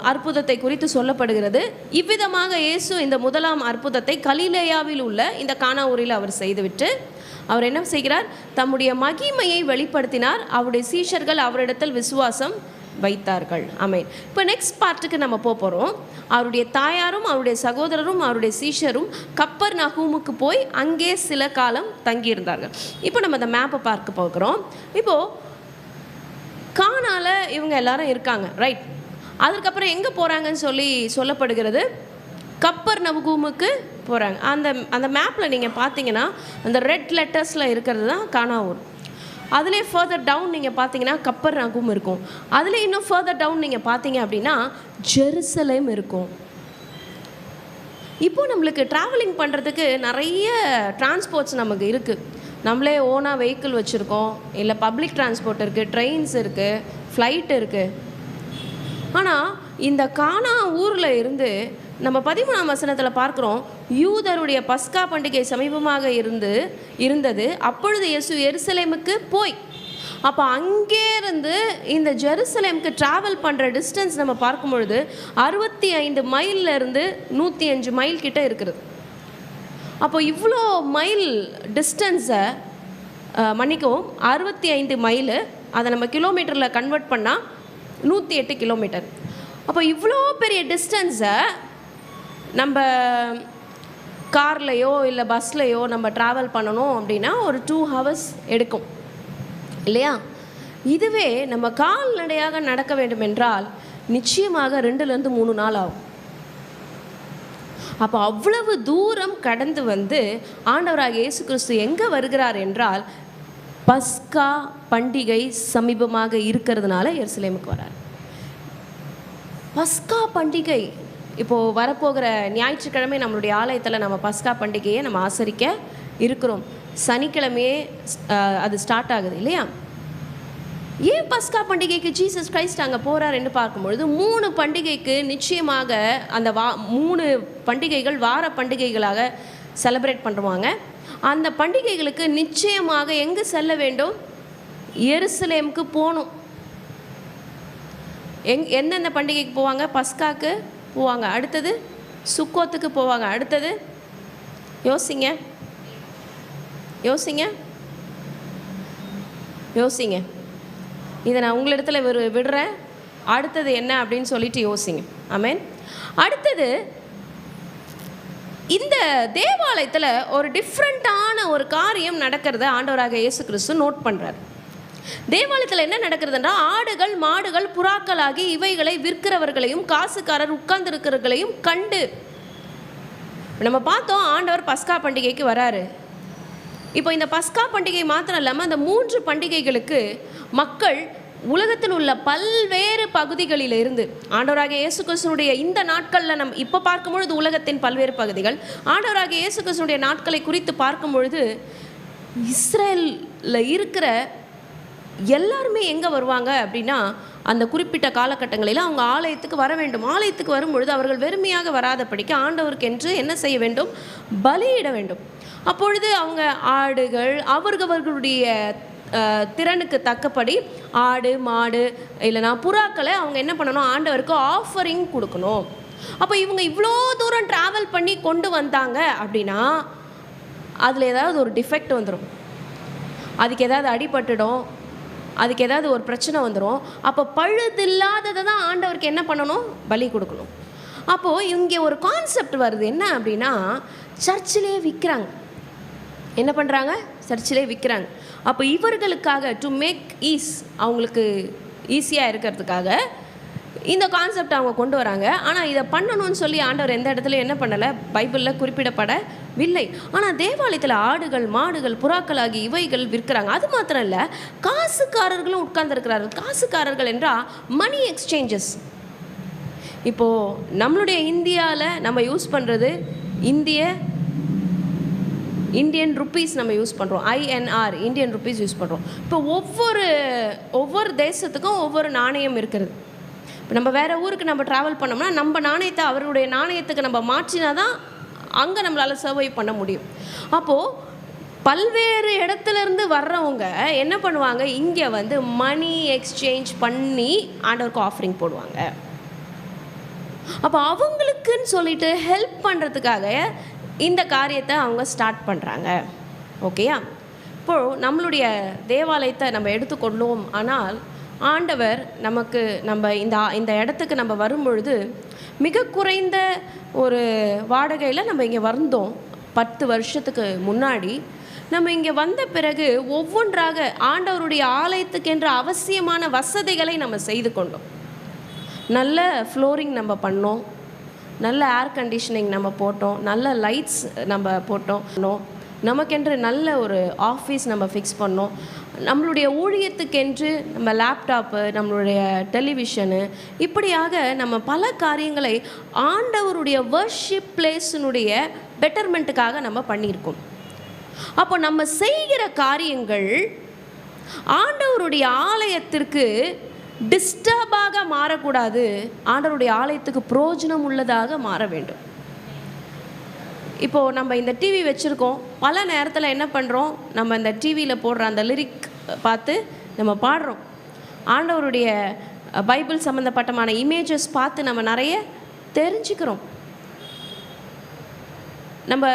அற்புதத்தை குறித்து சொல்லப்படுகிறது. இவ்விதமாக இயேசு இந்த முதலாம் அற்புதத்தை கலிலேயாவில் உள்ள இந்த கானா ஊரில் அவர் செய்துவிட்டு அவர் என்ன செய்கிறார்? தம்முடைய மகிமையை வெளிப்படுத்தினார். அவருடைய சீஷர்கள் அவரிடத்தில் விசுவாசம் வைத்தார்கள். ஆமென். இப்போ நெக்ஸ்ட் பார்ட்டுக்கு நம்ம போகிறோம். அவருடைய தாயாரும் அவருடைய சகோதரரும் அவருடைய சீஷரும் கப்பர்நகூமுக்கு போய் அங்கே சில காலம் தங்கியிருந்தார்கள். இப்போ நம்ம அந்த மேப்பை பார்க்க போகிறோம். இப்போது கானால இவங்க எல்லாரும் இருக்காங்க, ரைட்? அதுக்கப்புறம் எங்கே போகிறாங்கன்னு சொல்லப்படுகிறது, கப்பர்நகூமுக்கு போகிறாங்க. அந்த மேப்பில் நீங்கள் பார்த்தீங்கன்னா அந்த ரெட் லெட்டர்ஸில் இருக்கிறது தான் கானா ஊர். அதிலே ஃபர்தர் டவுன் நீங்கள் பார்த்தீங்கன்னா கப்பர்நகூம் இருக்கும். அதில் இன்னும் ஃபர்தர் டவுன் நீங்கள் பார்த்தீங்க அப்படின்னா ஜெருசலேம் இருக்கும். இப்போது நம்மளுக்கு ட்ராவலிங் பண்ணுறதுக்கு நிறைய டிரான்ஸ்போர்ட்ஸ் நமக்கு இருக்குது. நம்மளே ஓனாக வெஹிக்கிள் வச்சுருக்கோம், இல்லை பப்ளிக் டிரான்ஸ்போர்ட் இருக்குது, ட்ரெயின்ஸ் இருக்குது, ஃப்ளைட் இருக்குது. ஆனால் இந்த கானா ஊரில் இருந்து நம்ம 13ஆம் வசனத்தில் பார்க்குறோம், யூதருடைய பஸ்கா பண்டிகை சமீபமாக இருந்தது. அப்பொழுது இயேசு எருசலேமுக்கு போய், அப்போ அங்கேருந்து இந்த ஜெருசலேமுக்கு ட்ராவல் பண்ணுற டிஸ்டன்ஸ் நம்ம பார்க்கும் பொழுது 65 மைல்லேருந்து 105 மைல் கிட்ட இருக்குது. அப்போ இவ்வளோ மைல் டிஸ்டன்ஸை மன்னிக்கவும் 65 மைலு, அதை நம்ம கிலோமீட்டரில் கன்வெர்ட் பண்ணால் 108 கிலோமீட்டர். அப்போ இவ்வளோ பெரிய டிஸ்டன்ஸை நம்ம கார்லையோ இல்லை பஸ்லையோ நம்ம ட்ராவல் பண்ணணும் அப்படின்னா ஒரு 2 ஹவர்ஸ் எடுக்கும் இல்லையா? இதுவே நம்ம கால்நடையாக நடக்க வேண்டும் என்றால் நிச்சயமாக 2லேருந்து 3 நாள் ஆகும். அப்போ அவ்வளவு தூரம் கடந்து வந்து ஆண்டவராக இயேசு கிறிஸ்து எங்கே வருகிறார் என்றால் பஸ்கா பண்டிகை சமீபமாக இருக்கிறதுனால எருசலேமுக்கு வரார். பஸ்கா பண்டிகை இப்போது வரப்போகிற ஞாயிற்றுக்கிழமை நம்மளுடைய ஆலயத்தில் நம்ம பஸ்கா பண்டிகையை நம்ம ஆசரிக்க இருக்கிறோம். சனிக்கிழமையே அது ஸ்டார்ட் ஆகுது இல்லையா? ஏன் பஸ்கா பண்டிகைக்கு ஜீசஸ் கிரைஸ்ட் அங்கே போகிறார் என்று பார்க்கும்பொழுது 3 பண்டிகைக்கு நிச்சயமாக அந்த 3 பண்டிகைகள் வார பண்டிகைகளாக செலிப்ரேட் பண்ணுவாங்க. அந்த பண்டிகைகளுக்கு நிச்சயமாக எங்கே செல்ல வேண்டும்? எருசலேமுக்கு போகணும். எந்தெந்த பண்டிகைக்கு போவாங்க? பஸ்காக்கு போவாங்க, அடுத்தது சுக்கோத்துக்கு போவாங்க, அடுத்தது யோசிங்க இதை நான் உங்களிடத்துல விடுறேன். அடுத்தது என்ன அப்படின்னு சொல்லிட்டு யோசிங்க. ஆமென். அடுத்தது இந்த தேவாலயத்தில் ஒரு டிஃப்ரெண்ட்டான ஒரு காரியம் நடக்கிறத ஆண்டவராக இயேசு கிறிஸ்து நோட் பண்ணுறார். தேவாலயத்தில் என்ன நடக்கிறதுனா, ஆடுகள் மாடுகள் புறாக்களாகி இவைகளை விற்கிறவர்களையும் காசுக்காரர் உட்கார்ந்துருக்கிறவர்களையும் கண்டு, நம்ம பார்த்தோம் ஆண்டவர் பஸ்கா பண்டிகைக்கு வராரு. இப்போ இந்த பஸ்கா பண்டிகை மாத்திரம் இல்லாமல் அந்த 3 பண்டிகைகளுக்கு மக்கள் உலகத்தில் உள்ள பல்வேறு பகுதிகளிலிருந்து ஆண்டவராகிய இயேசு கிறிஸ்துனுடைய இந்த நாட்களில் நம்ம இப்போ பார்க்கும்பொழுது உலகத்தின் பல்வேறு பகுதிகள், ஆண்டவராகிய இயேசு கிறிஸ்துனுடைய நாட்களை குறித்து பார்க்கும் பொழுது இஸ்ரேலில் இருக்கிற எல்லாருமே எங்கே வருவாங்க அப்படின்னா அந்த குறிப்பிட்ட காலகட்டங்களில் அவங்க ஆலயத்துக்கு வர வேண்டும். ஆலயத்துக்கு வரும்பொழுது அவர்கள் வெறுமையாக வராதபடிக்கு ஆண்டவருக்கு என்று என்ன செய்ய வேண்டும்? பலியிட வேண்டும். அப்பொழுது அவங்க ஆடுகள் அவர்களுடைய திறனுக்கு தக்கபடி ஆடு மாடு இல்லைனா புறாக்களை அவங்க என்ன பண்ணணும்? ஆண்டவருக்கு ஆஃபரிங் கொடுக்கணும். அப்போ இவங்க இவ்வளோ தூரம் ட்ராவல் பண்ணி கொண்டு வந்தாங்க அப்படின்னா அதில் ஏதாவது ஒரு டிஃபெக்ட் வந்துடும், அதுக்கு ஏதாவது அடிபட்டுடும், அதுக்கு ஏதாவது ஒரு பிரச்சனை வந்துடும். அப்போ பழுதில்லாததை தான் ஆண்டவருக்கு என்ன பண்ணணும்? பலி கொடுக்கணும். அப்போது இங்கே ஒரு கான்செப்ட் வருது, என்ன அப்படின்னா சர்ச்சிலே விற்கிறாங்க. என்ன பண்ணுறாங்க? சர்ச்சிலே விற்கிறாங்க. அப்போ இவர்களுக்காக டு மேக் அவங்களுக்கு ஈஸியாக இருக்கிறதுக்காக இந்த கான்செப்ட் அவங்க கொண்டு வராங்க. ஆனால் இதை பண்ணணும்னு சொல்லி ஆண்டவர் எந்த இடத்துல என்ன பண்ணலை? பைபிளில் குறிப்பிடப்படவில்லை. ஆனால் தேவாலயத்தில் ஆடுகள் மாடுகள் புறாக்கள் ஆகிய இவைகள் விற்கிறாங்க. அது மாத்திரம் இல்லை, காசுக்காரர்களும் உட்கார்ந்துருக்கிறார்கள். காசுக்காரர்கள் என்றால் மணி எக்ஸ்சேஞ்சஸ். இப்போது நம்மளுடைய இந்தியாவில் நம்ம யூஸ் பண்ணுறது இந்தியன் ருப்பீஸ் நம்ம யூஸ் பண்ணுறோம், INR இந்தியன் ருப்பீஸ் யூஸ் பண்ணுறோம். இப்போ ஒவ்வொரு தேசத்துக்கும் ஒவ்வொரு நாணயம் இருக்கிறது. இப்போ நம்ம வேறு ஊருக்கு நம்ம ட்ராவல் பண்ணோம்னா நம்ம நாணயத்தை அவருடைய நாணயத்துக்கு நம்ம மாற்றினா தான் அங்கே நம்மளால் சர்வை பண்ண முடியும். அப்போது பல்வேறு இடத்துலேருந்து வர்றவங்க என்ன பண்ணுவாங்க, இங்கே வந்து மணி எக்ஸ்சேஞ்ச் பண்ணி ஆண்டவருக்கு ஆஃபரிங் போடுவாங்க. அப்போ அவங்களுக்குன்னு சொல்லிட்டு ஹெல்ப் பண்ணுறதுக்காக இந்த காரியத்தை அவங்க ஸ்டார்ட் பண்ணுறாங்க. ஓகேயா? இப்போது நம்மளுடைய தேவாலயத்தை நம்ம எடுத்துக்கொள்ளுவோம். ஆனால் ஆண்டவர் நமக்கு இந்த இடத்துக்கு நம்ம வரும்பொழுது மிக குறைந்த ஒரு வாடகையில் நம்ம இங்கே வந்தோம். 10 வருஷத்துக்கு முன்னாடி நம்ம இங்கே வந்த பிறகு ஒவ்வொன்றாக ஆண்டவருடைய ஆலயத்துக்கென்ற அவசியமான வசதிகளை நம்ம செய்து கொண்டோம். நல்ல ஃப்ளோரிங் நம்ம பண்ணோம், நல்ல ஏர் கண்டிஷனிங் நம்ம போட்டோம், நல்ல லைட்ஸ் நம்ம போட்டோம், நமக்கென்று நல்ல ஒரு ஆஃபீஸ் நம்ம ஃபிக்ஸ் பண்ணோம். நம்மளுடைய ஊழியத்துக்கென்று நம்ம லேப்டாப்பு, நம்மளுடைய டெலிவிஷனு, இப்படியாக நம்ம பல காரியங்களை ஆண்டவருடைய வர்ஷிப் பிளேஸினுடைய பெட்டர்மெண்ட்டுக்காக நம்ம பண்ணியிருக்கோம். அப்போ நம்ம செய்கிற காரியங்கள் ஆண்டவருடைய ஆலயத்திற்கு டிஸ்டர்பாக மாறக்கூடாது, ஆண்டவருடைய ஆலயத்துக்கு பிரயோஜனம் உள்ளதாக மாற வேண்டும். இப்போது நம்ம இந்த டிவி வச்சுருக்கோம், பல நேரத்தில் என்ன பண்ணுறோம், நம்ம இந்த டிவியில் போடுற அந்த லிரிக் பார்த்து நம்ம பாடுறோம். ஆண்டவருடைய பைபிள் சம்மந்தப்பட்டமான இமேஜஸ் பார்த்து நம்ம நிறைய தெரிஞ்சுக்கிறோம். நம்ம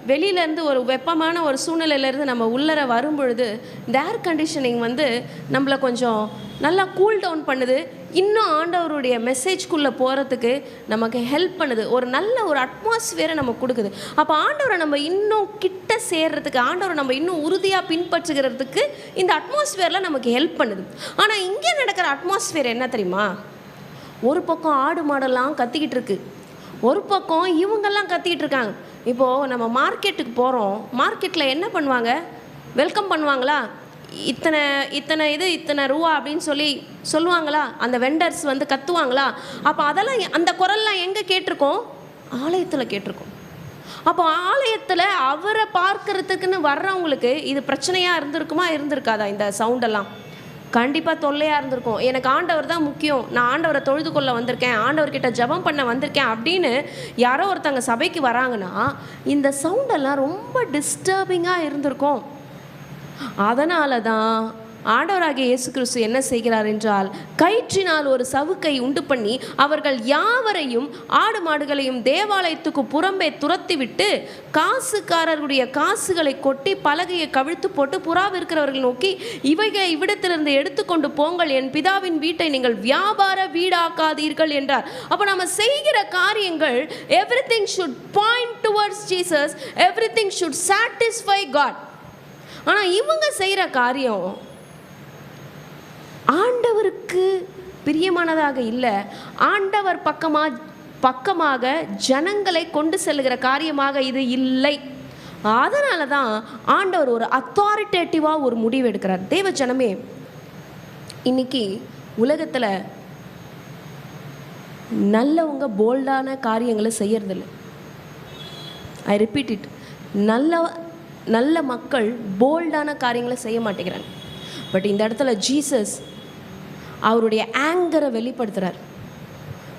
வெளியிலேருந்து ஒரு வெப்பமான ஒரு சூழ்நிலையிலேருந்து நம்ம உள்ளர வரும்பொழுது இந்த ஏர் கண்டிஷனிங் வந்து நம்மளை கொஞ்சம் நல்லா கூல் டவுன் பண்ணுது, இன்னும் ஆண்டவருடைய மெசேஜ்குள்ளே போகிறதுக்கு நமக்கு ஹெல்ப் பண்ணுது, ஒரு நல்ல ஒரு அட்மாஸ்ஃபியரை நமக்கு கொடுக்குது. அப்போ ஆண்டவரை நம்ம இன்னும் கிட்ட சேர்றதுக்கு, ஆண்டவரை நம்ம இன்னும் உறுதியாக பின்பற்றுகிறதுக்கு இந்த அட்மாஸ்ஃபியரில் நமக்கு ஹெல்ப் பண்ணுது. ஆனால் இங்கே நடக்கிற அட்மாஸ்ஃபியர் என்ன தெரியுமா? ஒரு பக்கம் ஆடு மாடெல்லாம் கத்திக்கிட்டு இருக்கு, ஒரு பக்கம் இவங்கெல்லாம் கத்திக்கிட்டு இருக்காங்க. இப்போது நம்ம மார்க்கெட்டுக்கு போகிறோம், மார்க்கெட்டில் என்ன பண்ணுவாங்க, வெல்கம் பண்ணுவாங்களா, இத்தனை ரூபா அப்படின்னு சொல்லுவாங்களா, அந்த வெண்டர்ஸ் வந்து கத்துவாங்களா? அப்போ அதெல்லாம் அந்த குரல்லாம் எங்கே கேட்டிருக்கோம்? ஆலயத்தில் கேட்டிருக்கோம். அப்போ ஆலயத்தில் அவரை பார்க்கறதுக்குன்னு வர்றவங்களுக்கு இது பிரச்சனையாக இருந்திருக்காதா? இந்த சவுண்டெல்லாம் கண்டிப்பாக தொல்லையாக இருந்திருக்கும். எனக்கு ஆண்டவர் தான் முக்கியம், நான் ஆண்டவரை தொழுது கொள்ள வந்திருக்கேன், ஆண்டவர்கிட்ட ஜெபம் பண்ண வந்திருக்கேன் அப்படின்னு யாரோ ஒருத்தங்க சபைக்கு வராங்கன்னா இந்த சவுண்டெல்லாம் ரொம்ப டிஸ்டர்பிங்காக இருந்திருக்கும். அதனால தான் ஆண்டவராகிய இயேசு கிறிஸ்து என்ன செய்கிறார் என்றால், கயிற்றினால் ஒரு சவுக்கை உண்டு பண்ணி அவர்கள் யாவரையும் ஆடு மாடுகளையும் தேவாலயத்துக்கு புறம்பே துரத்திவிட்டு காசுக்காரர்களுடைய காசுகளை கொட்டி பலகையை கவிழ்த்து போட்டு புறாவிருக்கிறவர்கள் நோக்கி, இவைகளை இவ்விடத்திலிருந்து எடுத்துக்கொண்டு போங்கள், என் பிதாவின் வீட்டை நீங்கள் வியாபார வீடாக்காதீர்கள் என்றார். அப்போ நம்ம செய்கிற காரியங்கள் everything should point towards Jesus, everything should satisfy God. ஆனால் இவங்க செய்கிற காரியம் ஆண்டவருக்கு பிரியமானதாக இல்லை, ஆண்டவர் பக்கமாக ஜனங்களை கொண்டு செல்லுகிற காரியமாக இது இல்லை. அதனால தான் ஆண்டவர் ஒரு அத்தாரிட்டேட்டிவாக ஒரு முடிவு எடுக்கிறார். தேவ ஜனமே, இன்னைக்கு உலகத்தில் நல்லவங்க போல்டான காரியங்களை செய்யறதில்லை. ஐ ரிப்பீட் இட், நல்ல மக்கள் போல்டான காரியங்களை செய்ய மாட்டேங்கிறாங்க. பட் இந்த இடத்துல ஜீசஸ் அவருடைய ஆங்கரை வெளிப்படுத்துகிறார்.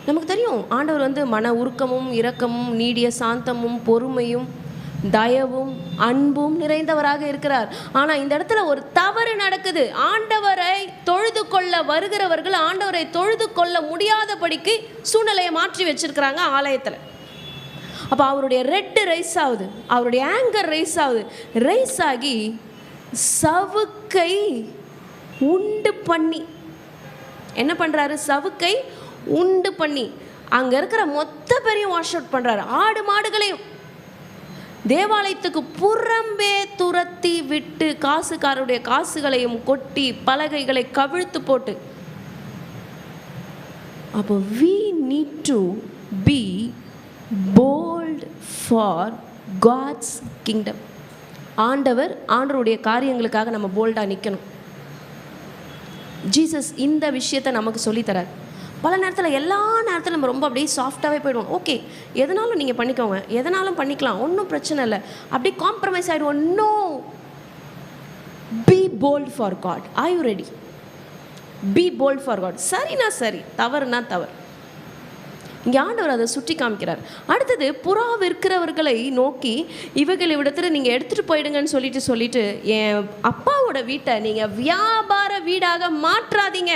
நமக்கு தெரியும் ஆண்டவர் வந்து மன உருக்கமும் இரக்கமும் நீடிய சாந்தமும் பொறுமையும் தயவும் அன்பும் நிறைந்தவராக இருக்கிறார். ஆனால் இந்த இடத்துல ஒரு தவறு நடக்குது. ஆண்டவரை தொழுது கொள்ள வருகிறவர்கள் ஆண்டவரை தொழுது கொள்ள முடியாதபடிக்கு சூழ்நிலையை மாற்றி வச்சிருக்கிறாங்க ஆலயத்தில். அப்போ அவருடைய ரெட்டு ரைஸ் ஆகுது, அவருடைய ஆங்கர் ரைஸ் ஆகுது. ரைஸ் ஆகி சவுக்கை உண்டு பண்ணி என்ன பண்ணுறாரு? சவுக்கை உண்டு பண்ணி அங்கே இருக்கிற மொத்த பேரையும் வாஷ் அவுட் பண்ணுறாரு. ஆடு மாடுகளையும் தேவாலயத்துக்கு புறம்பே துரத்தி விட்டு காசுக்காரருடைய காசுகளையும் கொட்டி பலகைகளை கவிழ்த்து போட்டு. அப்போ we need to be bold for God's kingdom. ஆண்டவருடைய காரியங்களுக்காக நம்ம போல்டாக நிற்கணும். ஜீசஸ் இந்த விஷயத்தை நமக்கு சொல்லித்தரார். பல நேரத்தில் எல்லா நேரத்தில் நம்ம ரொம்ப அப்படியே சாஃப்டாகவே போயிடுவோம். ஓகே, எதனாலும் நீங்கள் பண்ணிக்கோங்க, எதனாலும் பண்ணிக்கலாம், ஒன்றும் பிரச்சனை இல்லை, அப்படியே காம்ப்ரமைஸ் ஆகிடுவோம். No, be bold for God. Are you ready? Be bold for God. சரினா சரி, தவறுனா தவறு. இங்கே ஆண்டவர் அதை சுட்டி காமிக்கிறார். அடுத்தது புறா விற்கிறவர்களை நோக்கி இவர்கள் இவ்விடத்தில் நீங்கள் எடுத்துகிட்டு போயிடுங்கன்னு சொல்லிட்டு என் அப்பாவோட வீட்டை நீங்கள் வியாபார வீடாக மாற்றாதீங்க.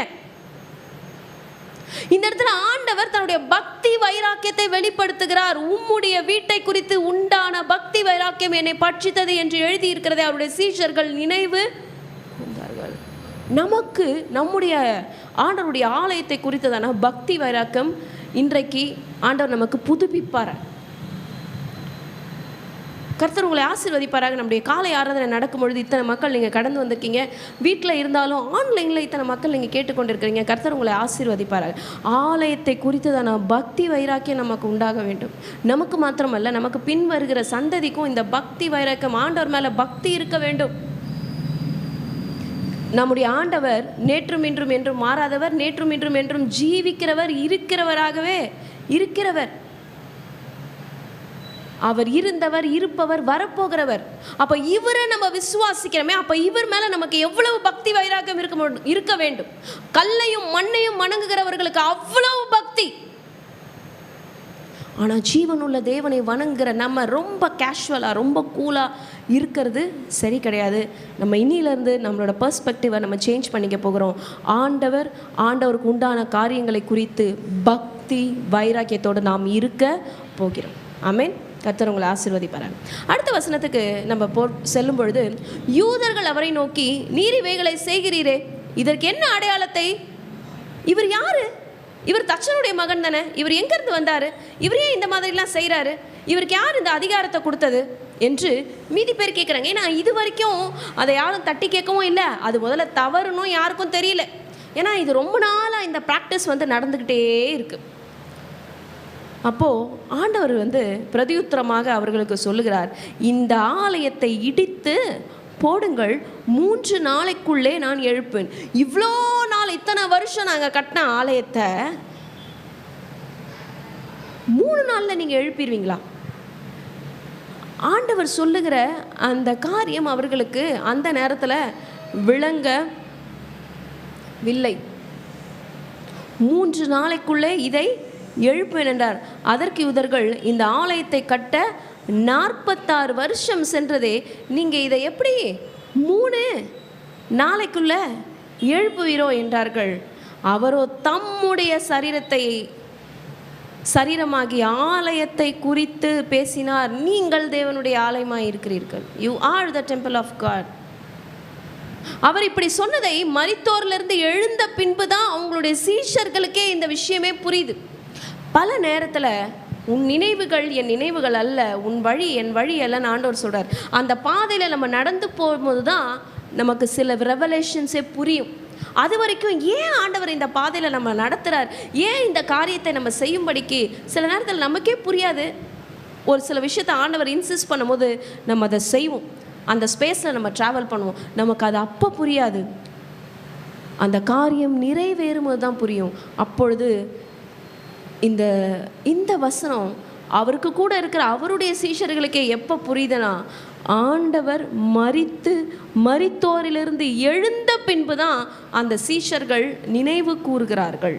இந்த இடத்துல ஆண்டவர் தன்னுடைய பக்தி வைராக்கியத்தை வெளிப்படுத்துகிறார். உம்முடைய வீட்டை குறித்து உண்டான பக்தி வைராக்கியம் என்னை பட்சித்தது என்று எழுதியிருக்கிறதை அவருடைய சீஷர்கள் நினைவு கொண்டார்கள். நமக்கு நம்முடைய ஆண்டவருடைய ஆலயத்தை குறித்ததான பக்தி வைராக்கியம் இன்றைக்கு ஆண்டவர் நமக்கு புதுப்பிப்பார். கர்த்தர் உங்களை ஆசீர்வதிப்பாராக. நம்முடைய காலை ஆராதனை நடக்கும் பொழுது இத்தனை மக்கள் நீங்கள் கடந்து வந்திருக்கீங்க. வீட்டில் இருந்தாலும் ஆன்லைனில் இத்தனை மக்கள் நீங்கள் கேட்டுக்கொண்டிருக்கிறீங்க. கர்த்தர் உங்களை ஆசீர்வதிப்பாராக. ஆலயத்தை குறித்ததான பக்தி வைராக்கியம் நமக்கு உண்டாக வேண்டும். நமக்கு மாத்திரமல்ல, நமக்கு பின் வருகிற சந்ததிக்கும் இந்த பக்தி வைராக்கியம், ஆண்டவர் மேலே பக்தி இருக்க வேண்டும். நம்முடைய ஆண்டவர் நேற்றும் இன்றும் என்றும் மாறாதவர், நேற்றும் இன்றும் என்றும் ஜீவிக்கிறவர், இருக்கிறவராகவே இருக்கிறவர். அவர் இருந்தவர், இருப்பவர், வரப்போகிறவர். அப்ப இவரை நம்ம விசுவாசிக்கிறோமே, அப்ப இவர் மேல நமக்கு எவ்வளவு பக்தி வைராக்கியம் இருக்க வேண்டும். கல்லையும் மண்ணையும் வணங்குகிறவர்களுக்கு அவ்வளவு பக்தி. ஆனா ஜீவனுள்ள தேவனை வணங்குகிற நம்ம ரொம்ப கேஷுவலா, ரொம்ப கூலா இருக்கிறது சரி கிடையாது. நம்ம இன்னிலிருந்து நம்மளோட பெர்ஸ்பெக்டிவை நம்ம சேஞ்ச் பண்ணிக்க போகிறோம். ஆண்டவருக்கு உண்டான காரியங்களை குறித்து பக்தி வைராக்கியத்தோடு நாம் இருக்க போகிறோம். ஆமென். கர்த்தர் உங்களை ஆசீர்வதிப்பாராங்க. அடுத்த வசனத்துக்கு நம்ம செல்லும் பொழுது, யூதர்கள் அவரை நோக்கி, நீர் இவைகளை செய்கிறீரே, இதற்கு என்ன அடையாளத்தை? இவர் யாரு? இவர் தச்சனுடைய மகன் தானே. இவர் எங்கிருந்து வந்தாரு? இவர் ஏன் இந்த மாதிரிலாம் செய்கிறாரு? இவருக்கு யார் இந்த அதிகாரத்தை கொடுத்தது என்று மீதி பேர் கேட்குறாங்க. ஏன்னா இது வரைக்கும் அதை யாரும் தட்டி கேட்கவும் இல்லை. அது முதல்ல தவறுனும் யாருக்கும் தெரியல. ஏன்னா இது ரொம்ப நாளாக இந்த ப்ராக்டிஸ் நடந்துக்கிட்டே இருக்கு. அப்போது ஆண்டவர் பிரதியுத்தரமாக அவர்களுக்கு சொல்லுகிறார், இந்த ஆலயத்தை இடித்து போடுங்கள், 3 நாளைக்குள்ளே நான் எழுப்பேன். இவ்வளோ நாள், இத்தனை வருஷம் நாங்கள் கட்டின ஆலயத்தை 3 நாளில் நீங்கள் எழுப்பிடுவீங்களா? ஆண்டவர் சொல்லுகிற அந்த காரியம் அவர்களுக்கு அந்த நேரத்தில் விளங்கவில்லை. 3 நாளைக்குள்ளே இதை எழுப்பேன் என்றார். அதற்கு யூதர்கள், இந்த ஆலயத்தை கட்ட 46 வருஷம் சென்றதே, நீங்கள் இதை எப்படி 3 நாளைக்குள்ள எழுப்புவீரோ என்றார்கள். அவரோ தம்முடைய சரீரமாகி ஆலயத்தை குறித்து பேசினார். நீங்கள் தேவனுடைய ஆலயமாய் இருக்கிறீர்கள். You are the temple of God. அவர் இப்படி சொன்னதை மரித்தோரிலிருந்து எழுந்த பின்பு தான் அவங்களுடைய சீஷர்களுக்கே இந்த விஷயமே புரியுது. பல நேரத்தில் உன் நினைவுகள் என் நினைவுகள் அல்ல, உன் வழி என் வழி அல்லன்னு ஆண்டவர் சொல்கிறார். அந்த பாதையில் நம்ம நடந்து போகும்போது தான் நமக்கு சில ரெவலேஷன்ஸே புரியும். அது வரைக்கும் ஏன் ஆண்டவர் இந்த பாதையில் நம்ம நடத்துகிறார், ஏன் இந்த காரியத்தை நம்ம செய்யும்படிக்கு சில நேரத்தில் நமக்கே புரியாது. ஒரு சில விஷயத்தை ஆண்டவர் இன்சிஸ்ட் பண்ணும்போது நம்ம அதை செய்வோம். அந்த ஸ்பேஸில் நம்ம ட்ராவல் பண்ணுவோம். நமக்கு அது அப்போ புரியாது. அந்த காரியம் நிறைவேறும்போது தான் புரியும். அப்பொழுது இந்த வசனம் அவருக்கு கூட இருக்கிற அவருடைய சீஷர்களுக்கே எப்போ புரியுதுன்னா, ஆண்டவர் மரித்தோரிலிருந்து எழுந்த பின்பு தான் அந்த சீஷர்கள் நினைவு கூறுகிறார்கள்.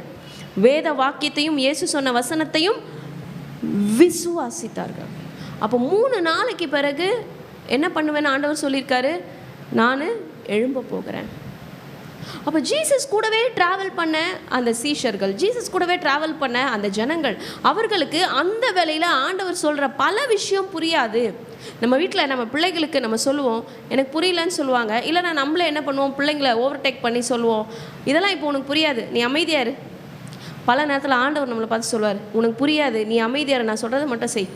வேத வாக்கியத்தையும் இயேசு சொன்ன வசனத்தையும் விசுவாசித்தார்கள். அப்போ 3 நாளைக்கு பிறகு என்ன பண்ணுவேன்னு ஆண்டவர் சொல்லியிருக்காரு, நான் எழும்ப போகிறேன். அப்போ ஜீசஸ் கூடவே ட்ராவல் பண்ண அந்த சீஷர்கள், ஜீசஸ் கூடவே ட்ராவல் பண்ண அந்த ஜனங்கள், அவர்களுக்கு அந்த வேளையில் ஆண்டவர் சொல்கிற பல விஷயம் புரியாது. நம்ம வீட்டில் நம்ம பிள்ளைகளுக்கு நம்ம சொல்லுவோம், எனக்கு புரியலன்னு சொல்லுவாங்க. இல்லைனா நம்மளே என்ன பண்ணுவோம், பிள்ளைங்களை ஓவர்டேக் பண்ணி சொல்லுவோம், இதெல்லாம் இப்போ உனக்கு புரியாது, நீ அமைதியாரு. பல நேரத்தில் ஆண்டவர் நம்மளை பார்த்து சொல்லுவார், உனக்கு புரியாது, நீ அமைதியாரு, நான் சொல்கிறத மட்டும் செய்.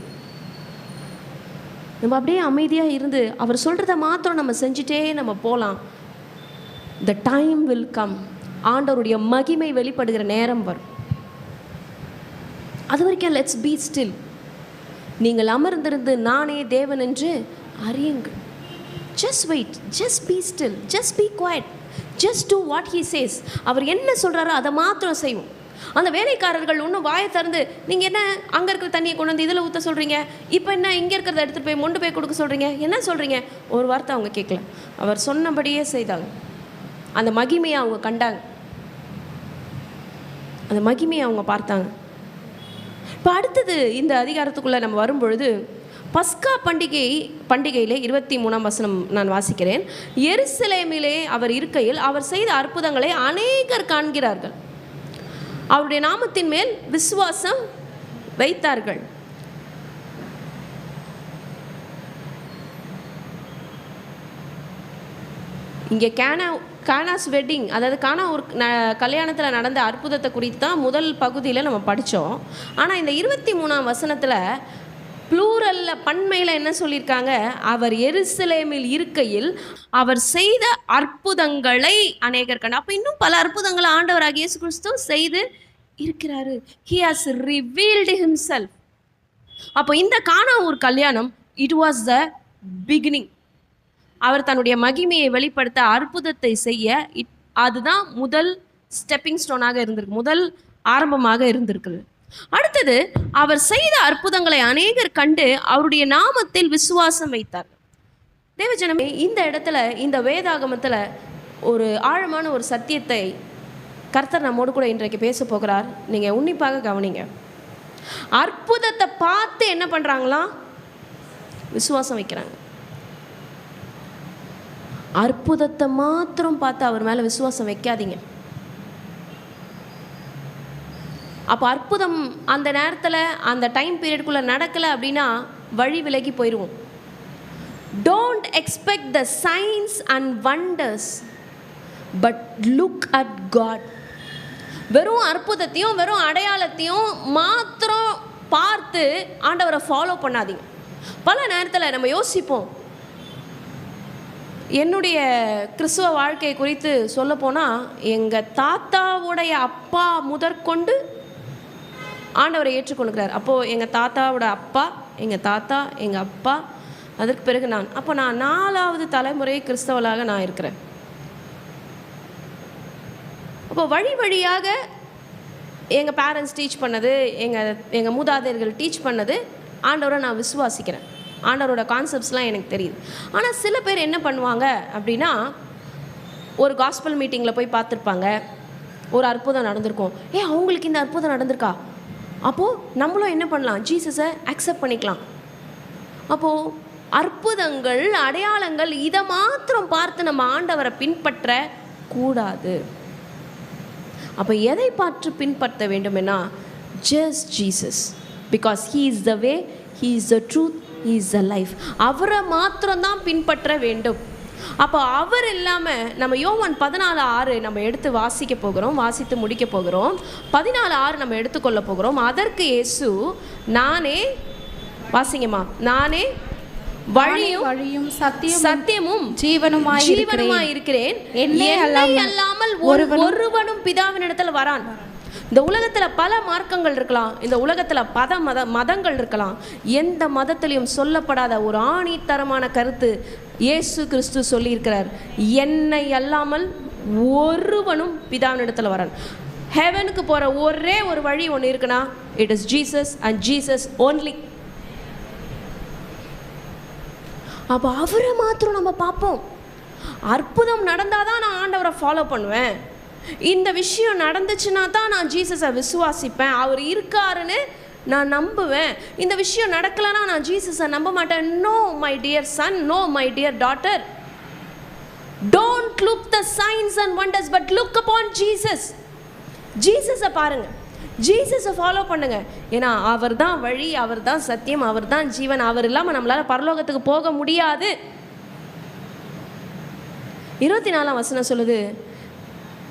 நம்ம அப்படியே அமைதியாக இருந்து அவர் சொல்கிறத மாத்திரம் நம்ம செஞ்சுட்டே நம்ம போகலாம். The time will come. ஆண்டவருடைய மகிமை வெளிப்படுகிற நேரம் வரும். அது வரைக்கும் let's be still. நீங்கள் அமர்ந்திருந்து நானே தேவன் என்று அறியுங்கள். Just wait, just be still, just be quiet, just do what he says. அவர் என்ன சொல்கிறாரோ அதை மாத்திரம் செய்வோம். அந்த வேலைக்காரர்கள் ஒன்றும் வாயை திறந்து, நீங்கள் என்ன அங்கே இருக்கிற தண்ணியை கொண்டு வந்து இதில் ஊற்ற சொல்கிறீங்க, இப்போ என்ன இங்கே இருக்கிறத எடுத்துகிட்டு போய் மொண்டு போய் கொடுக்க சொல்கிறீங்க, என்ன சொல்கிறீங்க, ஒரு வார்த்தை அவங்க கேட்கல. அவர் சொன்னபடியே செய்தாங்க. அந்த மகிமையை அவங்க கண்டாங்க, அந்த மகிமையை அவங்க பார்த்தாங்க. இப்போ அடுத்தது இந்த அதிகாரத்துக்குள்ளே நம்ம வரும்பொழுது பஸ்கா பண்டிகையிலே 23ஆம் வசனம் நான் வாசிக்கிறேன். எருசலேமிலே அவர் இருக்கையில் அவர் செய்த அற்புதங்களை அநேகர் காண்கிறார்கள், அவருடைய நாமத்தின் மேல் விசுவாசம் வைத்தார்கள். இங்கே கானாஸ் வெட்டிங், அதாவது கானா ஒரு கல்யாணத்தில் நடந்த அற்புதத்தை குறித்து தான் முதல் பகுதியில் நம்ம படித்தோம். ஆனால் இந்த 23ஆம் வசனத்தில் ப்ளூரலில் பன்மையில் என்ன சொல்லியிருக்காங்க? அவர் எருசலேமில் இருக்கையில் அவர் செய்த அற்புதங்களை அநேகர் கண்டு. அப்போ இன்னும் பல அற்புதங்களை ஆண்டவராகிய இயேசு கிறிஸ்து செய்து இருக்கிறாரு. He has revealed himself. அப்போ இந்த கானா ஊர் கல்யாணம், இட் வாஸ் த பிகினிங். அவர் தன்னுடைய மகிமையை வெளிப்படுத்த அற்புதத்தை செய்ய அதுதான் முதல் ஸ்டெப்பிங் ஸ்டோனாக இருந்திருக்கு, முதல் ஆரம்பமாக இருந்திருக்குது. அடுத்தது அவர் செய்த அற்புதங்களை அநேகர் கண்டு அவருடைய நாமத்தில் விசுவாசம் வைத்தார். தேவஜனமே, இந்த இடத்துல இந்த வேதாகமத்தில் ஒரு ஆழமான ஒரு சத்தியத்தை கர்த்தர் நம்மோடு கூட இன்றைக்கு பேச போகிறார். நீங்கள் உன்னிப்பாக கவனிங்க. அற்புதத்தை பார்த்து என்ன பண்ணுறாங்களாம்? விசுவாசம் வைக்கிறாங்க. அற்புதத்தை மாத்திரம் பார்த்து அவர் மேலே விசுவாசம் வைக்காதீங்க. அப்போ அற்புதம் அந்த நேரத்தில் அந்த டைம் பீரியடுக்குள்ளே நடக்கலை அப்படின்னா வழி விலகி போயிடுவோம். Don't expect the signs and wonders, but look at God. வெறும் அற்புதத்தையும் வெறும் அடையாளத்தையும் மாத்திரம் பார்த்து ஆண்டவரை ஃபாலோ பண்ணாதீங்க. பல நேரத்தில் நம்ம யோசிப்போம். என்னுடைய கிறிஸ்துவ வாழ்க்கை குறித்து சொல்ல போனால், எங்கள் தாத்தாவுடைய அப்பா முதற்கொண்டு ஆண்டவரை ஏற்றுக்கொள்கிறார். அப்போது எங்கள் தாத்தாவோட அப்பா, எங்கள் தாத்தா, எங்கள் அப்பா, அதற்கு பிறகு நான். அப்போ நான் 4வது தலைமுறை கிறிஸ்தவளாக நான் இருக்கிறேன். அப்போ வழி வழியாக எங்கள் பேரண்ட்ஸ் டீச் பண்ணது, எங்கள் மூதாதையர்கள் டீச் பண்ணது ஆண்டவரை நான் விசுவாசிக்கிறேன். ஆண்டவரோட கான்செப்ட்ஸ்லாம் எனக்கு தெரியுது. ஆனால் சில பேர் என்ன பண்ணுவாங்க அப்படின்னா, ஒரு காஸ்பல் மீட்டிங்கில் போய் பார்த்துருப்பாங்க, ஒரு அற்புதம் நடந்திருக்கும். அவங்களுக்கு இந்த அற்புதம் நடந்திருக்கா, அப்போது நம்மளும் என்ன பண்ணலாம்? ஜீசஸை அக்செப்ட் பண்ணிக்கலாம். அப்போது அற்புதங்கள், அடையாளங்கள், இதை மாத்திரம் பார்த்து நம்ம ஆண்டவரை பின்பற்ற கூடாது. அப்போ எதை பார்த்து பின்பற்ற வேண்டுமென்னா, just Jesus, because he is the way, he is the truth, he is the life. அவரை மாத்திரம்தான் பின்பற்ற வேண்டும். அப்போ அவர் இல்லாமல் நம்ம யோவான் 14:6 நம்ம எடுத்து வாசிக்க போகிறோம், வாசித்து முடிக்க போகிறோம். 14:6 நம்ம எடுத்துக்கொள்ள போகிறோம். அதற்கு இயேசு, நானே, வாசிங்கம்மா, நானே வழியும் சத்தியமும் ஜீவனுமாய் இருக்கிறேன், என்னை அல்லாமல் ஒருவனும் பிதாவினிடத்தில் வரான். இந்த உலகத்தில் பல மார்க்கங்கள் இருக்கலாம், இந்த உலகத்தில் பல மதங்கள் இருக்கலாம். எந்த மதத்திலையும் சொல்லப்படாத ஒரு ஆணித்தரமான கருத்து இயேசு கிறிஸ்து சொல்லியிருக்கிறார். என்னை அல்லாமல் ஒருவனும் பிதாவினிடத்தில் வரான். ஹெவனுக்கு போகிற ஒரே ஒரு வழி ஒன்று இருக்குன்னா, it is Jesus and Jesus only. அப்போ அவரை மாத்திரம் நம்ம பார்ப்போம். அற்புதம் நடந்தால் தான் நான் ஆண்டவரை ஃபாலோ பண்ணுவேன். இந்த விஷயம் நடந்துச்சுன்னா தான் நான் ஜீசஸை விசுவாசிப்பேன், அவர் இருக்காருன்னு நான் நம்புவேன். இந்த விஷயம் நடக்கலைன்னா நான் ஜீசஸை நம்ப மாட்டேன். No my dear son, no my dear daughter, don't look the signs and wonders, but look upon Jesus. ஜீசஸை பாருங்க, ஜீசஸை ஃபாலோ பண்ணுங்க. ஏன்னா அவர் தான் வழி, அவர் தான் சத்தியம், அவர் தான் ஜீவன். அவர் இல்லாமல் நம்மளால் பரலோகத்துக்கு போக முடியாது. 24ஆம் வசனம் சொல்லுது,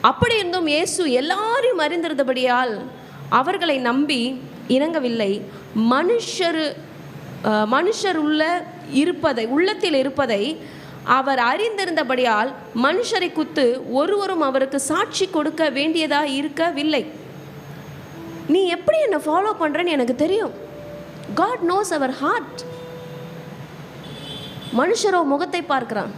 அப்படி இருந்தும் இயேசு எல்லாரையும் அறிந்திருந்தபடியால் அவர்களை நம்பி இணங்கவில்லை. மனுஷர் உள்ளத்தில் இருப்பதை அவர் அறிந்திருந்தபடியால் மனுஷரை குத்து ஒருவரும் அவருக்கு சாட்சி கொடுக்க வேண்டியதாக இருக்கவில்லை. நீ எப்படி என்னை ஃபாலோ பண்ணுறேன்னு எனக்கு தெரியும். God knows our heart. மனுஷரோ முகத்தை பார்க்கிறான்,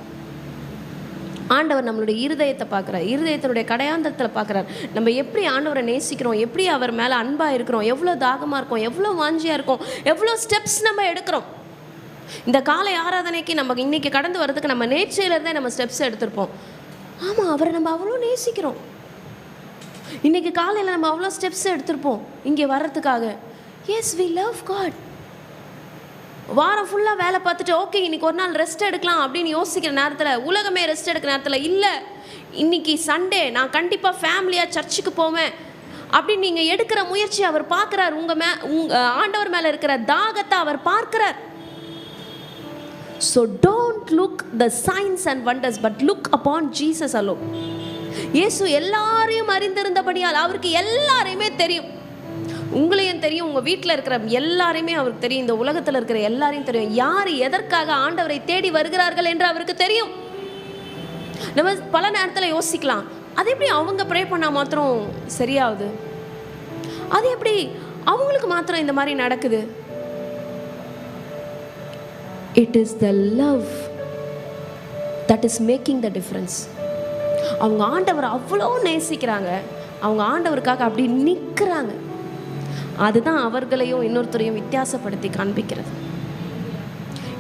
ஆண்டவர் நம்மளுடைய இருதயத்தை பார்க்குறார், இருதயத்தினுடைய கடையாந்தத்தில் பார்க்குறார். நம்ம எப்படி ஆண்டவரை நேசிக்கிறோம், எப்படி அவர் மேலே அன்பாக இருக்கிறோம், எவ்வளோ தாகமாக இருக்கோம், எவ்வளோ வாஞ்சியாக இருக்கோம், எவ்வளோ ஸ்டெப்ஸ் நம்ம எடுக்கிறோம். இந்த காலை ஆராதனைக்கு நம்ம இன்றைக்கி கடந்து வர்றதுக்கு நம்ம நேற்றையிலேருந்தே நம்ம ஸ்டெப்ஸ் எடுத்திருப்போம். ஆமாம், அவரை நம்ம அவ்வளோ நேசிக்கிறோம். இன்றைக்கி காலையில் நம்ம அவ்வளோ ஸ்டெப்ஸ் எடுத்திருப்போம் இங்கே வர்றதுக்காக. Yes, we love God. வாரம் ஃபுல்லாக வேலை பார்த்துட்டு ஓகே இன்னைக்கு ஒரு நாள் ரெஸ்ட் எடுக்கலாம் அப்படின்னு யோசிக்கிற நேரத்தில், உலகமே ரெஸ்ட் எடுக்கிற நேரத்தில், இல்லை இன்னைக்கு சண்டே நான் கண்டிப்பாக ஃபேமிலியாக சர்ச்சுக்கு போவேன் அப்படின்னு நீங்கள் எடுக்கிற முயற்சி அவர் பார்க்குறார். ஆண்டவர் மேலே இருக்கிற தாகத்தை அவர் பார்க்கிறார். So don't look the signs and wonders, but look upon Jesus alone. இயேசு எல்லாரையும் அறிந்திருந்தபடியால் அவருக்கு எல்லாரையுமே தெரியும். உங்களையும் தெரியும், உங்கள் வீட்டில் இருக்கிற எல்லாரையுமே அவருக்கு தெரியும், இந்த உலகத்தில் இருக்கிற எல்லாரையும் தெரியும். யார் எதற்காக ஆண்டவரை தேடி வருகிறார்கள் என்று அவருக்கு தெரியும். நம்ம பல நேரத்தில் யோசிக்கலாம், அது எப்படி அவங்க ப்ரே பண்ணால் மாத்திரம் சரியாகுது, அது எப்படி அவங்களுக்கு மாத்திரம் இந்த மாதிரி நடக்குது? It is the love that is making the difference. அவங்க ஆண்டவரை அவ்வளோ நேசிக்கிறாங்க, அவங்க ஆண்டவருக்காக அப்படி நிற்கிறாங்க. அதுதான் அவர்களையும் இன்னொருத்தரையும் வித்தியாசப்படுத்தி காண்பிக்கிறது.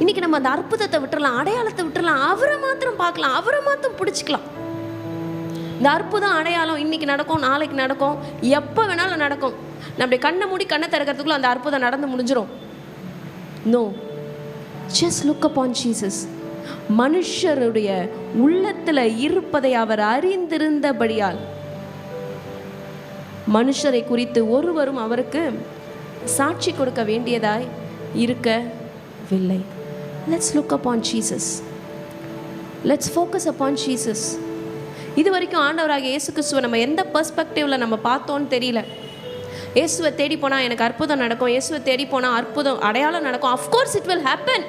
இன்னைக்கு நம்ம அந்த அற்புதத்தை விட்டுறலாம், அடையாளத்தை விட்டுறலாம், அவரை மாத்திரம் பார்க்கலாம், அவரை மாத்திரம் பிடிச்சிக்கலாம். இந்த அற்புதம் அடையாளம் இன்னைக்கு நடக்கும், நாளைக்கு நடக்கும், எப்போ வேணாலும் நடக்கும். நம்முடைய கண்ணை மூடி கண்ணை திறக்கிறதுக்குள்ள அந்த அற்புதம் நடந்து முடிஞ்சிடும். No, just look upon Jesus. மனுஷருடைய உள்ளத்தில் இருப்பதை அவர் அறிந்திருந்தபடியால் மனுஷரை குறித்து ஒருவரும் அவருக்கு சாட்சி கொடுக்க வேண்டியதாய் இருக்கவில்லை. Let's look upon Jesus. Let's focus upon Jesus. இது வரைக்கும் ஆண்டவராக இயேசு கிறிஸ்துவை நம்ம எந்த பெர்ஸ்பெக்டிவில் நம்ம பார்த்தோன்னு தெரியல. இயேசுவை தேடி போனால் எனக்கு அற்புதம் நடக்கும், இயேசுவை தேடி போனால் அற்புதம் அடையாளம் நடக்கும். அஃப்கோர்ஸ் இட் வில் ஹேப்பன்,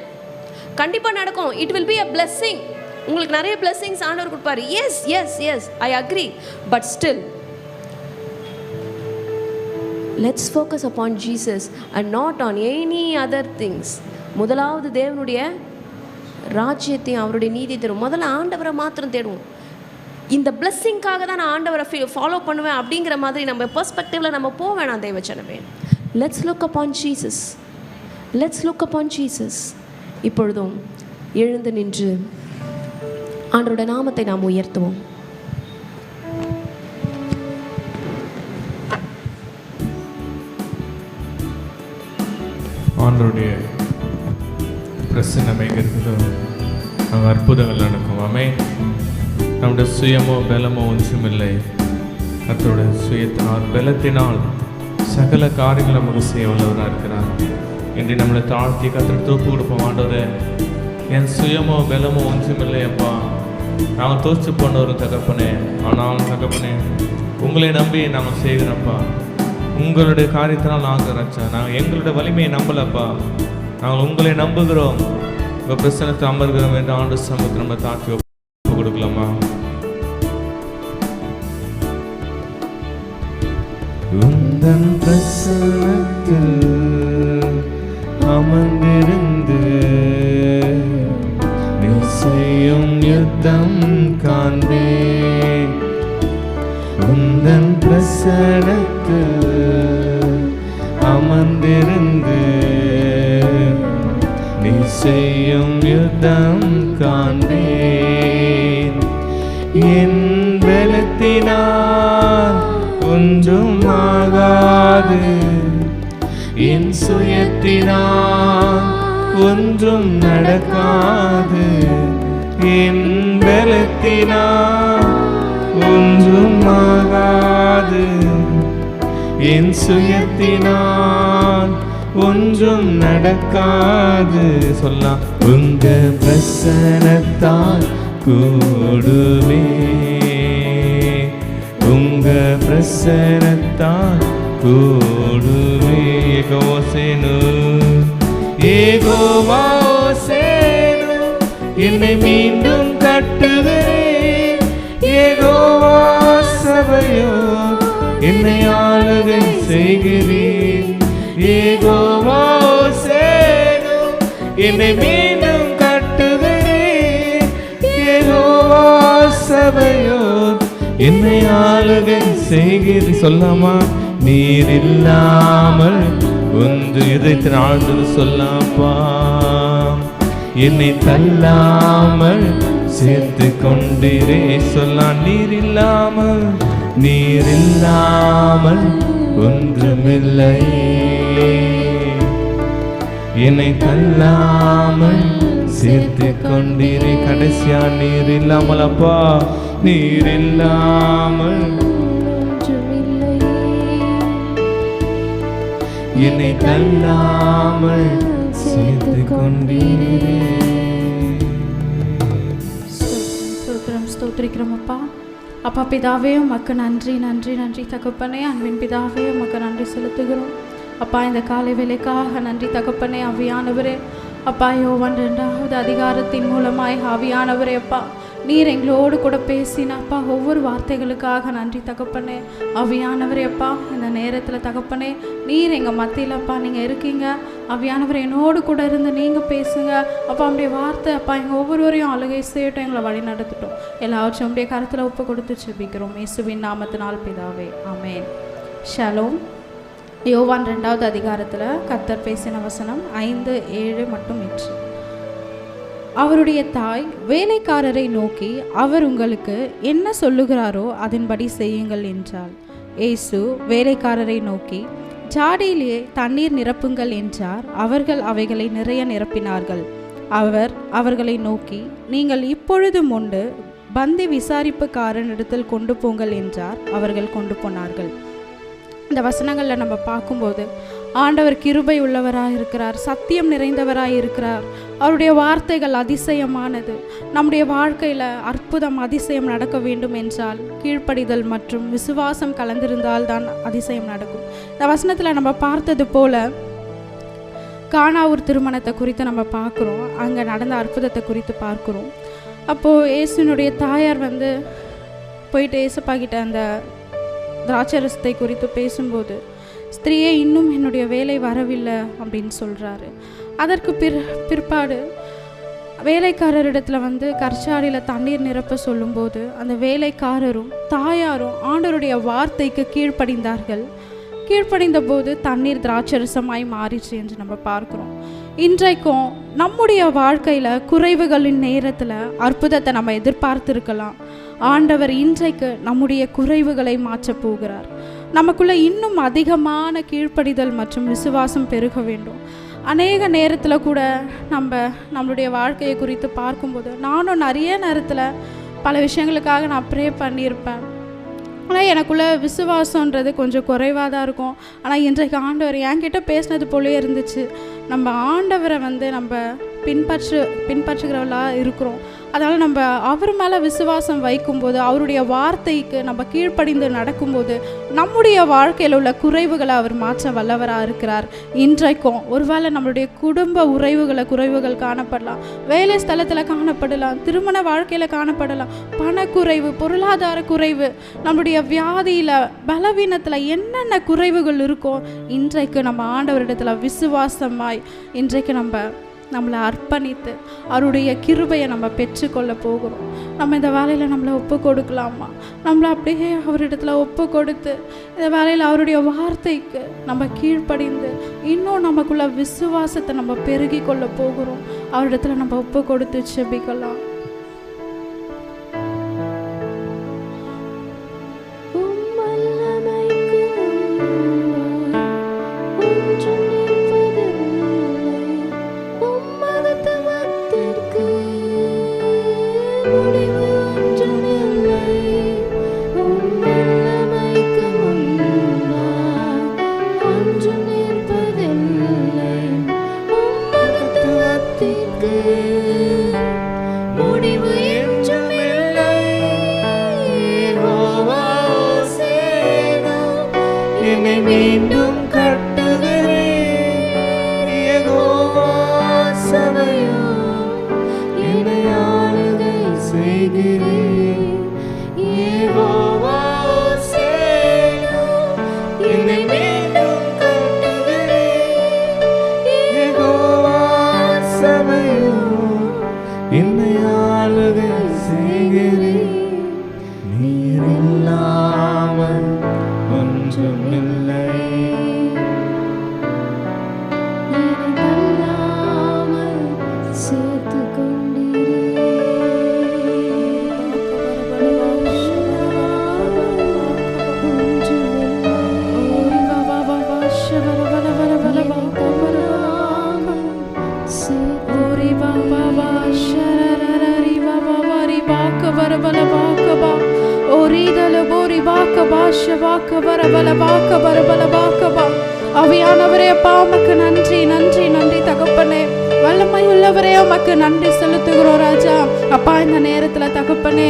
கண்டிப்பாக நடக்கும். It will be a blessing. உங்களுக்கு நிறைய பிளெஸ்ஸிங்ஸ் ஆண்டவர் கொடுப்பாரு. Yes yes yes, I agree. But still let's focus upon Jesus and not on any other things. முதலாவது தேவனுடைய ராஜ்யத்தையும் அவருடைய நீதி தரும். முதல்ல ஆண்டவரை மாத்திரம் தேடுவோம். இந்த பிளெஸ்ஸிங்காக தான் நான் ஆண்டவரை ஃபாலோ பண்ணுவேன் அப்படிங்கிற மாதிரி நம்ம பெர்ஸ்பெக்டிவில் நம்ம போக வேணாம் தேவச்சனவே. Let's look upon Jesus. Let's look upon Jesus. இப்பொழுதும் எழுந்து நின்று ஆண்டவருடைய நாமத்தை நாம் உயர்த்துவோம். ஆண்டவருடைய பிரசன்னம் எங்கே இருக்குதோ அங்கே அற்புதங்கள் நடக்கும். ஆமென். நம்முடைய சுயமோ பலமோ ஒன்றுமில்லை, கர்த்தருடைய சுயத்தினால் பலத்தினால் சகல காரியங்கள் நமக்கு செய்ய வல்லவராக இருக்கிறார். இன்று நம்மளை தாழ்த்தி கர்த்தர் தூப்பு கொடுப்போம். ஆண்டவரே, என் சுயமோ பலமோ ஒன்றுமில்லை அப்பா, நாங்கள் தோற்று போன ஒரு தகப்பனே, ஆனால் தகப்பனே உங்களை நம்பி நாங்கள் செய்கிறோம்ப்பா. உங்களுடைய காரியத்தினால் நாங்கள் ரச்சா, நாங்கள் எங்களுடைய வலிமையை நம்பலப்பா, நாங்கள் உங்களை நம்புகிறோம். உங்கள் பிரசனத்தை அமர்கிறோம் என்று ஆண்டு சமூகத்தை நம்ம தாக்கி கொடுக்கலாமா? உந்தன் பிரசனத்தில் அமர்ந்திருந்து நீ செய்யும் யுத்தம் காண்பே. உந்தன் பிரசனத்தில் அமர்ந்திருந்து நீ செய்யும் யுத்தம் காண்பேன். என் பலத்தினால் ஒன்றும் ஆகாது, என் சுயத்தினால் ஒன்றும் நடக்காது. என் பலத்தினால் ஒன்றும் ஆகாது, என் சுயத்தினால் ஒன்றும் நடக்காது. சொல்லலாம். உங்க பிரசனத்தால் கூடுமே, உங்க பிரசனத்தால் கூடுமே. ஏகோசேனு ஏகோவாசேனு என்னை மீண்டும் கட்டுகிறேன். ஏகோவா சபையோ என்னை ஆளுகை செய்கிறேன். ஏகோவாசேனு என்னை மீண்டும் கட்டுகிறேன். ஏகோவா சபையோ என்னை ஆளுகை செய்கிறேன். சொல்லாமா? நீர் இல்லாமல் ஒன்று இதயத்தின் ஆழ்ந்தது சொல்லாப்பா. என்னை தள்ளாமல் சேர்த்து கொண்டிரே. சொல்லா. நீர் இல்லாமல் ஒன்றுமில்லை. என்னை தள்ளாமல் சேர்த்து கொண்டீரே. கடைசியா நீர் இல்லாமல் அப்பா, நீர் இல்லாமல் என்னை தள்ளாமல் சேர்த்து கொண்டீரே. ஸ்தோத்திரிக்கிறோம் அப்பா. அப்பா பிதாவே உமக்கு நன்றி நன்றி நன்றி தகப்பனே. அன்பின் பிதாவே உமக்கு நன்றி செலுத்துகிறோம் அப்பா. இந்த காலை வேலைக்காக நன்றி தகப்பனே. ஆவியானவரே அப்பா, யோவான் 2வது அதிகாரத்தின் மூலமாய் ஆவியானவரே அப்பா, நீர் எங்களோடு கூட பேசின அப்பா ஒவ்வொரு வார்த்தைகளுக்காக நன்றி தகப்பனே. ஆவியானவரே அப்பா, இந்த நேரத்தில் தகப்பனே நீர் எங்கள் மத்தியில் அப்பா நீங்கள் இருக்கீங்க. ஆவியானவர் என்னோடு கூட இருந்து நீங்கள் பேசுங்க அப்பா. அப்படியே வார்த்தை அப்பா எங்கள் ஒவ்வொருவரையும் அழுகை செய்யட்டும், எங்களை வழி நடத்தட்டும். எல்லாவற்றும் அப்படியே கருத்தில் ஒப்பு கொடுத்து செபிக்கிறோம் இயேசுவின் நாமத்தினால் பிதாவே, ஆமென். ஷலோம். யோவான் 2வது அதிகாரத்தில் கர்த்தர் பேசின வசனம் 5, 7 மற்றும் 8. அவருடைய தாய் வேலைக்காரரை நோக்கி, அவர் உங்களுக்கு என்ன சொல்லுகிறாரோ அதன்படி செய்யுங்கள் என்றாள். இயேசு வேலைக்காரரை நோக்கி, ஜாடியிலே தண்ணீர் நிரப்புங்கள் என்றார். அவர்கள் அவைகளை நிறைய நிரப்பினார்கள். அவர் அவர்களை நோக்கி, நீங்கள் இப்பொழுது உண்டு பந்தி விசாரிப்புக்காரனிடத்தில் கொண்டு போங்கள் என்றார். அவர்கள் கொண்டு போனார்கள். இந்த வசனங்களில் நம்ம பார்க்கும்போது ஆண்டவர் கிருபை உள்ளவராக இருக்கிறார், சத்தியம் நிறைந்தவராக இருக்கிறார். அவருடைய வார்த்தைகள் அதிசயமானது. நம்முடைய வாழ்க்கையில் அற்புதம் அதிசயம் நடக்க வேண்டும் என்றால் கீழ்ப்படிதல் மற்றும் விசுவாசம் கலந்திருந்தால் தான் அதிசயம் நடக்கும். இந்த வசனத்தில் நம்ம பார்த்தது போல கானாவூர் திருமணத்தை குறித்து நம்ம பார்க்குறோம். அங்கே நடந்த அற்புதத்தை குறித்து பார்க்குறோம். அப்போது இயேசுனுடைய தாயார் போயிட்டு இயேசுப்பாக்கிட்ட அந்த திராட்சரசத்தை குறித்து பேசும்போது, ஸ்திரீயே இன்னும் என்னுடைய வேலை வரவில்லை அப்படின்னு சொல்கிறாரு. அதற்கு பிற்பாடு வேலைக்காரரிடத்தில் கற்சாடியில் தண்ணீர் நிரப்ப சொல்லும்போது அந்த வேலைக்காரரும் தாயாரும் ஆண்டவருடைய வார்த்தைக்கு கீழ்ப்படிந்தார்கள். கீழ்ப்படிந்த போது தண்ணீர் திராட்சரசமாய் மாறிச்சு என்று நம்ம பார்க்குறோம். இன்றைக்கும் நம்முடைய வாழ்க்கையில் குறைவுகளின் நேரத்தில் அற்புதத்தை நம்ம எதிர்பார்த்துருக்கலாம். ஆண்டவர் இன்றைக்கு நம்முடைய குறைவுகளை மாற்றப் போகிறார். நமக்குள்ளே இன்னும் அதிகமான கீழ்ப்படிதல் மற்றும் விசுவாசம் பெருக வேண்டும். அநேக நேரத்தில் கூட நம்மளுடைய வாழ்க்கையை குறித்து பார்க்கும்போது நானும் நிறைய நேரத்தில் பல விஷயங்களுக்காக நான் ப்ரே பண்ணியிருப்பேன். ஆனால் எனக்குள்ளே விசுவாசன்றது கொஞ்சம் குறைவாக தான் இருக்கும். ஆனால் இன்றைக்கு ஆண்டவர் என்கிட்ட பேசினது போலே இருந்துச்சு. நம்ம ஆண்டவரை நம்ம பின்பற்றுகிறவர்களாக இருக்கிறோம். அதனால் நம்ம அவர் மேலே விசுவாசம் வைக்கும்போது, அவருடைய வார்த்தைக்கு நம்ம கீழ்ப்படிந்து நடக்கும்போது நம்முடைய வாழ்க்கையில் உள்ள குறைவுகளை அவர் மாற்ற வல்லவராக இருக்கிறார். இன்றைக்கும் ஒருவேளை நம்மளுடைய குடும்ப குறைவுகள் காணப்படலாம், வேலை ஸ்தலத்தில் காணப்படலாம், திருமண வாழ்க்கையில் காணப்படலாம், பணக்குறைவு, பொருளாதார குறைவு, நம்மளுடைய வியாதியில் பலவீனத்தில் என்னென்ன குறைவுகள் இருக்கோ இன்றைக்கு நம்ம ஆண்டவரிடத்தில் விசுவாசமாய் இன்றைக்கு நம்மளை அர்ப்பணித்து அவருடைய கிருபையை நம்ம பெற்றுக்கொள்ள போகிறோம். நம்ம இந்த வேலையில் நம்மளை ஒப்பு கொடுக்கலாமா? நம்மளை அப்படியே அவரிடத்துல ஒப்பு கொடுத்து இந்த வேலையில் அவருடைய வார்த்தைக்கு நம்ம கீழ்ப்படிந்து இன்னும் நமக்குள்ள விசுவாசத்தை நம்ம பெருகி கொள்ள போகிறோம். அவரிடத்துல நம்ம ஒப்பு கொடுத்து செபிக்கலாம். மீண்டும் கட்டுகிறேன் யெகோவா சபையும் என்னை ஆளுகை செய்கிறேன் யெகோவா சேயும் என்னை மீண்டும் கட்டுகிறேன் யெகோவா சபையும் என்னை ஆளுகை செய்கிறேன். நீர் இல்லாமல் ஒன்றுமில்லை. கபா ஷபா கபர பலபா கபர பலபா கபா. ஆவியானவரே அப்பா உமக்கு நன்றி நன்றி நன்றி தகப்பனே. வல்லமை உள்ளவரே உமக்கு நன்றி செலுத்துகிறோம் ராஜா. அப்பா இந்த நேரத்துல தகப்பனே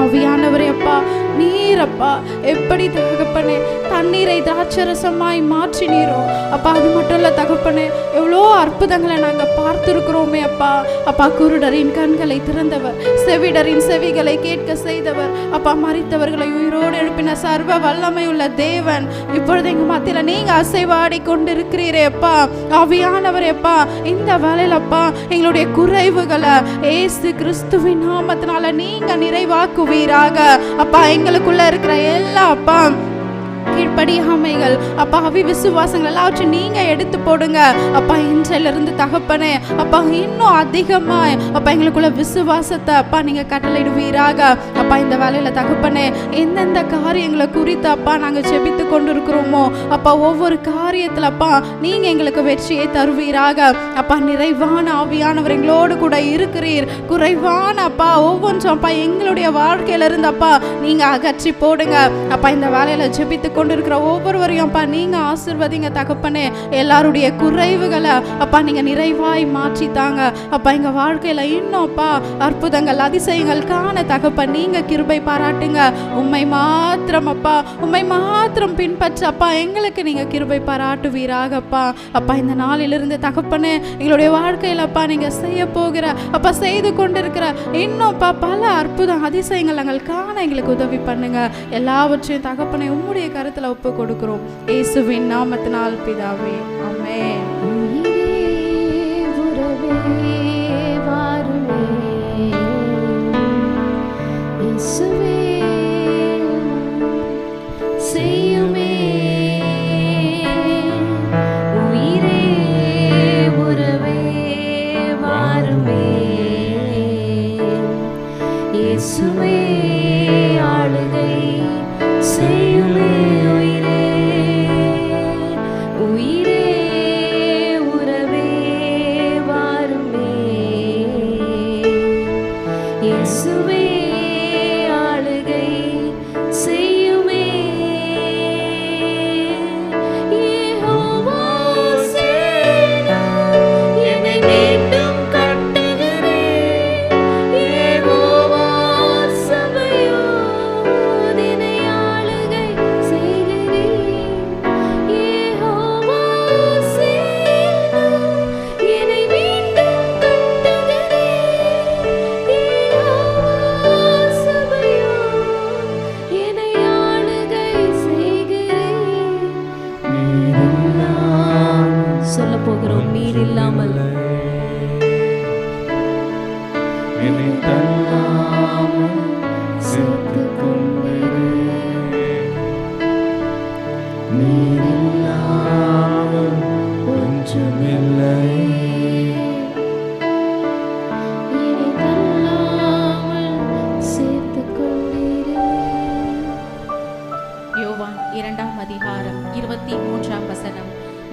ஆவியானவரே அப்பா நீர் அப்பா எப்படி தகப்பனே தண்ணீரை திராட்சரசமாய் மாற்றினீரோ அப்பா, அது மட்டும் இல்லை தகப்பனே, எவ்வளோ அற்புதங்களை நாங்கள் பார்த்துருக்குறோமே அப்பா. அப்பா குருடரின் கண்களை திறந்தவர், செவிடரின் செவிகளை கேட்க செய்தவர், அப்பா மரித்தவர்களை உயிரோடு எழுப்பின சர்வ வல்லமை உள்ள தேவன் இப்பொழுது எங்கள் மத்தியில் நீங்கள் அசைவாடி கொண்டிருக்கிறீரே அப்பா. ஆவியானவரே அப்பா இந்த வேலையில் அப்பா எங்களுடைய குறைவுகளை ஏசு கிறிஸ்துவின் நாமத்தினால நீங்கள் நிறைவாக்குவீராக அப்பா. எங்களுக்குள்ள இருக்கிற எல்லா அப்பா கீழ்ப்படியாமைகள் அப்பா விசுவாசங்கள் எல்லாவற்றையும் நீங்க எடுத்து போடுங்க அப்பா. இன்றிலிருந்து தகப்பனே அப்பா இன்னும் அதிகமாய் அப்பா எங்களுக்குள்ள விசுவாசத்தை அப்பா நீங்க கட்டளையிடுவீராக அப்பா. இந்த வேலையில தகப்பனே எந்தெந்த காரியங்களை குறித்து அப்பா நாங்க ஜெபித்து கொண்டு இருக்கிறோமோ அப்பா ஒவ்வொரு காரியத்துல அப்பா நீங்க எங்களுக்கு வெற்றியை தருவீராக அப்பா. நிறைவான ஆவியானவர் எங்களோடு கூட இருக்கிறீர். குறைவான அப்பா ஒவ்வொன்றும் அப்பா எங்களுடைய வாழ்க்கையில இருந்து அப்பா நீங்க அகற்றி போடுங்க அப்பா. இந்த வேலையில ஜெபித்து கொண்டிருக்கிற ஒவ்வொருவரையும் அப்பா நீங்க ஆசீர்வதிங்க தகப்பனே. எல்லாருடைய குறைவுகளை அப்பா நீங்க நிறைவாய் மாற்றித்தாங்க அப்பா. எங்க வாழ்க்கையில இன்னும் அப்பா அற்புதங்கள் அதிசயங்கள் காண தகப்ப நீங்க கிருபை பாராட்டுங்க. உம்மை மாத்திரம் அப்பா உம்மை மாத்திரம் பின்பற்ற அப்பா எங்களுக்கு நீங்க கிருபை பாராட்டுவீராகப்பா அப்பா. இந்த நாளிலிருந்து தகப்பனே எங்களுடைய வாழ்க்கையில அப்பா நீங்க செய்ய போகிற அப்பா செய்து கொண்டிருக்கிற இன்னும் அப்பா பல அற்புதம் அதிசயங்கள் நாங்கள் காண எங்களுக்கு உதவி பண்ணுங்க. எல்லாவற்றையும் தகப்பனை உம்முடைய கருத்துல ஒப்பு கொடுக்கிறோம் இயேசுவின் நாமத்தினால் பிதாவே, ஆமென்.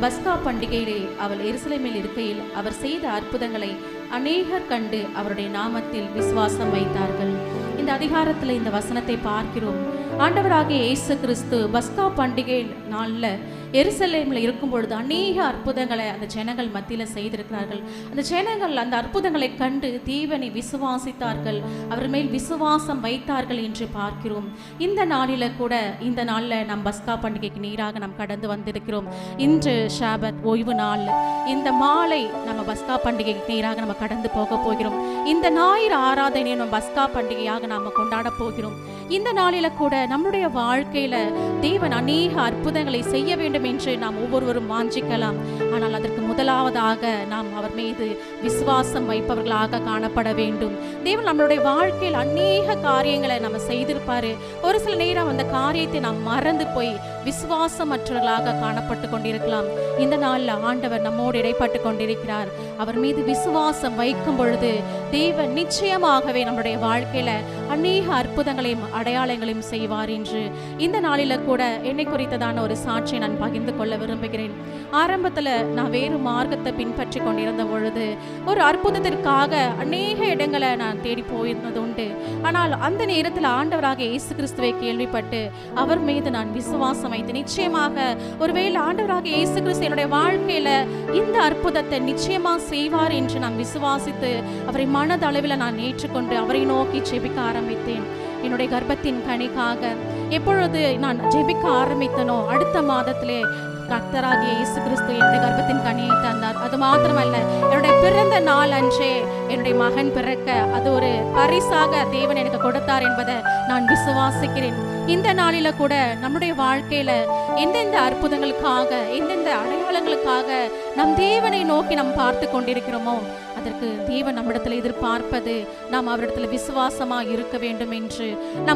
பஸ்கா பண்டிகையிலே அவள் எருசலேமில் இருக்கையில் அவர் செய்த அற்புதங்களை அநேகர் கண்டு அவருடைய நாமத்தில் விசுவாசம் வைத்தார்கள். இந்த அதிகாரத்தில் இந்த வசனத்தை பார்க்கிறோம். ஆண்டவராகிய இயேசு கிறிஸ்து பஸ்கா பண்டிகை நாளில் எருசலேமில் இருக்கும் பொழுது அநேக அற்புதங்களை அந்த ஜனங்கள் மத்தியில் செய்திருக்கிறார்கள். அந்த ஜனங்கள் அந்த அற்புதங்களை கண்டு தேவனை விசுவாசித்தார்கள், அவர் மேல் விசுவாசம் வைத்தார்கள் என்று பார்க்கிறோம். இந்த நாளில் கூட இந்த நாளில் நம் பஸ்கா பண்டிகைக்கு நேராக நாம் கடந்து வந்திருக்கிறோம். இன்று ஷாபத் ஓய்வு நாள். இந்த மாலை நம்ம பஸ்கா பண்டிகைக்கு நேராக நம்ம கடந்து போக போகிறோம். இந்த ஞாயிறு ஆராதனையை நம்ம பஸ்கா பண்டிகையாக நாம் கொண்டாட போகிறோம். இந்த நாளில் கூட நம்முடைய வாழ்க்கையில தேவன் அநேக அற்புதங்களை செய்ய வேண்டும் என்று நாம் ஒவ்வொருவரும் வாஞ்சிக்கலாம். ஆனால் அதற்கு முதலாவதாக நாம் அவர் மீது விசுவாசம் வைப்பவர்களாக காணப்பட வேண்டும். தேவன் நம்மளுடைய வாழ்க்கையில் அநேக காரியங்களை நம்ம செய்திருப்பாரு. ஒரு சில நேரம் அந்த காரியத்தை நாம் மறந்து போய் விசுவாசமற்றவர்களாக காணப்பட்டு கொண்டிருக்கலாம். இந்த நாளில் ஆண்டவர் நம்மோடு இடைப்பட்டு கொண்டிருக்கிறார். அவர் மீது விசுவாசம் வைக்கும் பொழுது தேவன் நிச்சயமாகவே நம்முடைய வாழ்க்கையில அநேக அற்புதங்களையும் அடையாளங்களையும் செய்வார் என்று இந்த நாளில கூட என்னை குறித்ததான ஒரு சாட்சியை நான் பகிர்ந்து கொள்ள விரும்புகிறேன். ஆரம்பத்தில் நான் வேறு மார்க்கத்தை பின்பற்றி கொண்டிருந்த பொழுது ஒரு அற்புதத்திற்காக அநேக இடங்களை நான் தேடி போயிருந்தது உண்டு. ஆனால் அந்த நேரத்தில் ஆண்டவராக இயேசு கிறிஸ்துவை கேள்விப்பட்டு அவர் மீது நான் விசுவாசம் வைத்து நிச்சயமாக ஒருவேளை ஆண்டவராக இயேசு கிறிஸ்து என்னுடைய வாழ்க்கையில இந்த அற்புதத்தை நிச்சயமா செய்வார் என்று நான் விசுவாசித்து அவரை மனதளவில் நான் ஏற்றுக்கொண்டு அவரை நோக்கி ஜெபிக்க ஆரம்பித்தேன். என்னுடைய கர்ப்பத்தின் கனிக்காக எப்பொழுது நான் ஜெபிக்க ஆரம்பித்தனோ அடுத்த மாதத்திலே கர்த்தராகிய இயேசு கிறிஸ்து என்னுடைய கர்ப்பத்தின் கனியை தந்தார். அது மாத்திரமல்ல, என்னுடைய பிறந்த நாள் அன்றே என்னுடைய மகன் பிறக்க அது ஒரு பரிசாக தேவன் எனக்கு கொடுத்தார் என்பதை நான் விசுவாசிக்கிறேன். இந்த நாளில கூட நம்முடைய வாழ்க்கையில எந்தெந்த அற்புதங்களுக்காக எந்தெந்த அடையாளங்களுக்காக நம் தேவனை நோக்கி நாம் பார்த்து கொண்டிருக்கிறோமோ அதற்கு தேவன் நம்மிடத்தில் எதிர்பார்ப்பது நாம் அவரிடத்தில் விசுவாசமா இருக்க வேண்டும் என்று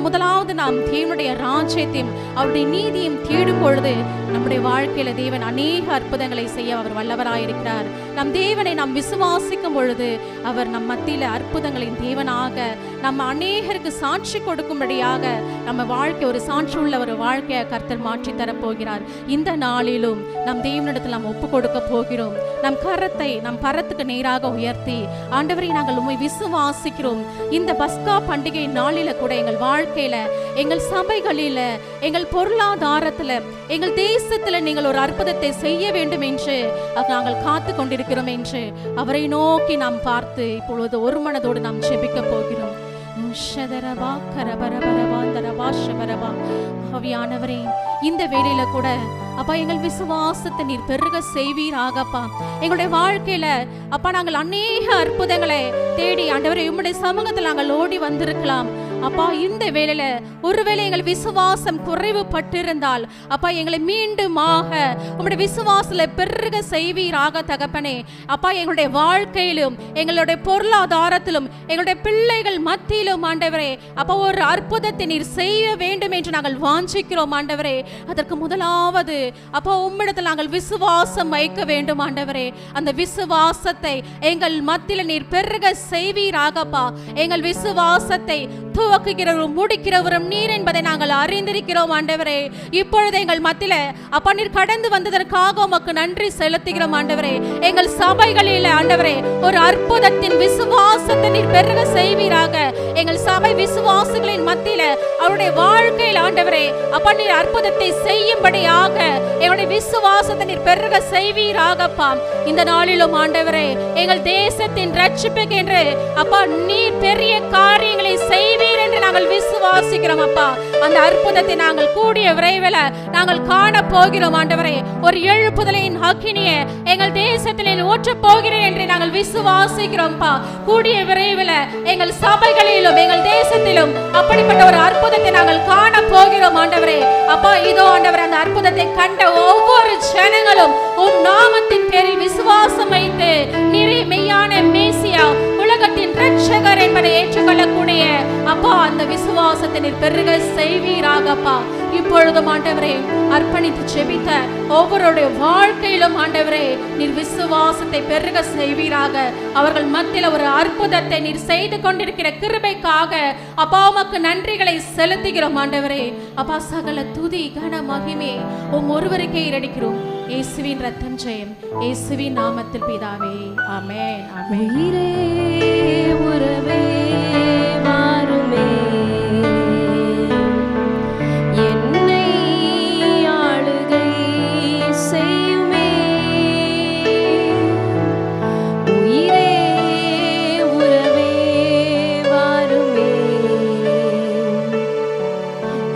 முதலாவது நாம் தேவனுடைய ராஜ்யத்தையும் அவருடைய நீதியும் தேடும் பொழுது நம்முடைய வாழ்க்கையில தேவன் அநேக அற்புதங்களை செய்ய அவர் வல்லவராயிருக்கிறார். நம் தேவனை நாம் விசுவாசிக்கும் பொழுது அவர் நம் மத்தியில அற்புதங்களின் தேவனாக நம்ம அநேகருக்கு சாட்சி கொடுக்கும்படியாக நம்ம வாழ்க்கை ஒரு சாட்சி உள்ள ஒரு வாழ்க்கையை கர்த்தர் மாற்றி தரப்போகிறார். இந்த நாளிலும் நம் தேவனிடத்தில் நாம் ஒப்பு கொடுக்க போகிறோம். நம் கரத்தை நம் கரத்துக்கு நேராக உயர்த்தி ஆண்டவரை நாங்கள் உம்மை விசுவாசிக்கிறோம். இந்த பஸ்கா பண்டிகை நாளில கூட எங்கள் வாழ்க்கையில எங்கள் சபைகளில எங்கள் பொருளாதாரத்துல எங்கள் தேசத்துல நீங்கள் ஒரு அற்புதத்தை செய்ய வேண்டும் என்று நாங்கள் காத்து கொண்டிருக்கிறோம் என்று அவரை நோக்கி நாம் பார்த்து இப்பொழுது ஒரு மனதோடு நாம் ஜெபிக்க போகிறோம். ஆவியானவரே, இந்த வேளையில கூட அப்பா எங்கள் விசுவாசத்தை நீர் பெருக செய்வீராகப்பா. எங்களுடைய வாழ்க்கையில அப்பா நாங்கள் அநேக அற்புதங்களை தேடி ஆண்டவரே உம்முடைய சமூகத்தில் நாங்கள் ஓடி வந்திருக்கலாம். அப்பா இந்த வேளையில ஒருவேளை எங்கள் விசுவாசம் குறைவுபட்டிருந்தால் அப்பா எங்களை மீண்டுமாக உம்முடைய விசுவாசத்துல பெருக செய்வீராக தகப்பனே. அப்பா எங்களுடைய வாழ்க்கையிலும் எங்களுடைய பொருளாதாரத்திலும் எங்களுடைய பிள்ளைகள் மத்தியிலும் ஆண்டவரே அப்பா ஒரு அற்புதத்தை நீர் செய்ய வேண்டும் என்று நாங்கள் வாஞ்சிக்கிறோம் ஆண்டவரே. அதற்கு முதலாவது அப்பா உம்மிடத்தில் நாங்கள் விசுவாசம் வைக்க வேண்டும் ஆண்டவரே. அந்த விசுவாசத்தை எங்கள் மத்தியில நீர் பெருக செய்வீராகப்பா. எங்கள் விசுவாசத்தை துவக்குகிறவரும் முடிக்கிறவரும் நீர் என்பதை நாங்கள் அறிந்திருக்கிறோம் ஆண்டவரே. இப்பொழுது எங்கள் மத்தியில அப்பா நீர் கடந்து வந்ததற்காக உமக்கு நன்றி செலுத்துகிறோம் ஆண்டவரே. எங்கள் சபைகளில் ஆண்டவரே ஒரு அற்புதத்தின் விசுவாசத்தை நீர் பெருக செய்வீராக. எங்கள் சபை விசுவாசிகளின் மத்தியில அவருடைய வாழ்க்கையில் ஆண்டவரே அப்பா நீர் அற்புதத்தை செய்யும்படியாக எங்களுடைய விசுவாசத்தை நீர் பெருக செய்வீராகப்பா. இந்த நாளிலும் ஆண்டவரே எங்கள் தேசத்தின் ரட்சிப்புக்கு என்று அப்பா நீர் பெரிய காரியங்களை செய்வீர் என்று நாங்கள் விசுவாசிக்கிறோம் அப்பா. அந்த அற்புதத்தை நாங்கள் கூடிய விரைவில் நாங்கள் காண போகிறோம் ஆண்டவரே. ஒரு எழுப்புதலின் அக்கினியை எங்கள் தேசத்தில் ஊற்ற போகிறேன் என்று நாங்கள் விசுவாசிக்கிறோம் பா. கூடிய விரைவில் எங்கள் சபைகளிலும் எங்கள் தேசத்திலும் அப்படிப்பட்ட ஒரு அற்புதத்தை நாங்கள் காண போகிறோம் ஆண்டவரே. அப்பா இதோ ஆண்டவரே அந்த அற்புதத்தை கண்ட ஒவ்வொரு ஜனங்களும் உம் நாமத்தின் பேரில் விசுவாசம் வைத்து நீரே மெய்யான மேசியா உலகத்தின் ரட்சகர் என்பதை ஏற்றுக்கொள்ளக்கூடிய அப்பா அந்த விசுவாசத்தை நீர் பெருக செய்வீராகப்பா. இப்பொழுதும் ஆண்டவரே அர்ப்பணித்து ஜெபித்த ஒவ்வொருடைய வாழ்க்கையிலும் ஆண்டவரே நீர் விசுவாசத்தை பெருக செய்வீராக. அவர்கள் மத்தியில் ஒரு அற்புதத்தை நீர் செய்து கொண்டிருக்கிற கிருபைக்காக அப்பா உமக்கு நன்றிகளை செலுத்துகிறோம் ஆண்டவரே. அப்பா சகல துதி கன மகிமை உம் ஒருவருக்கே இரடிக்கிறோம். இயேசுவின் ரத்தம் ஜெயம், இயேசுவின் நாமத்தில் பிதாவே, ஆமென். உயிரே உறவே வாருமே, என்னை ஆளுகை செய்யுமே. உயிரே உறவே வாருமே,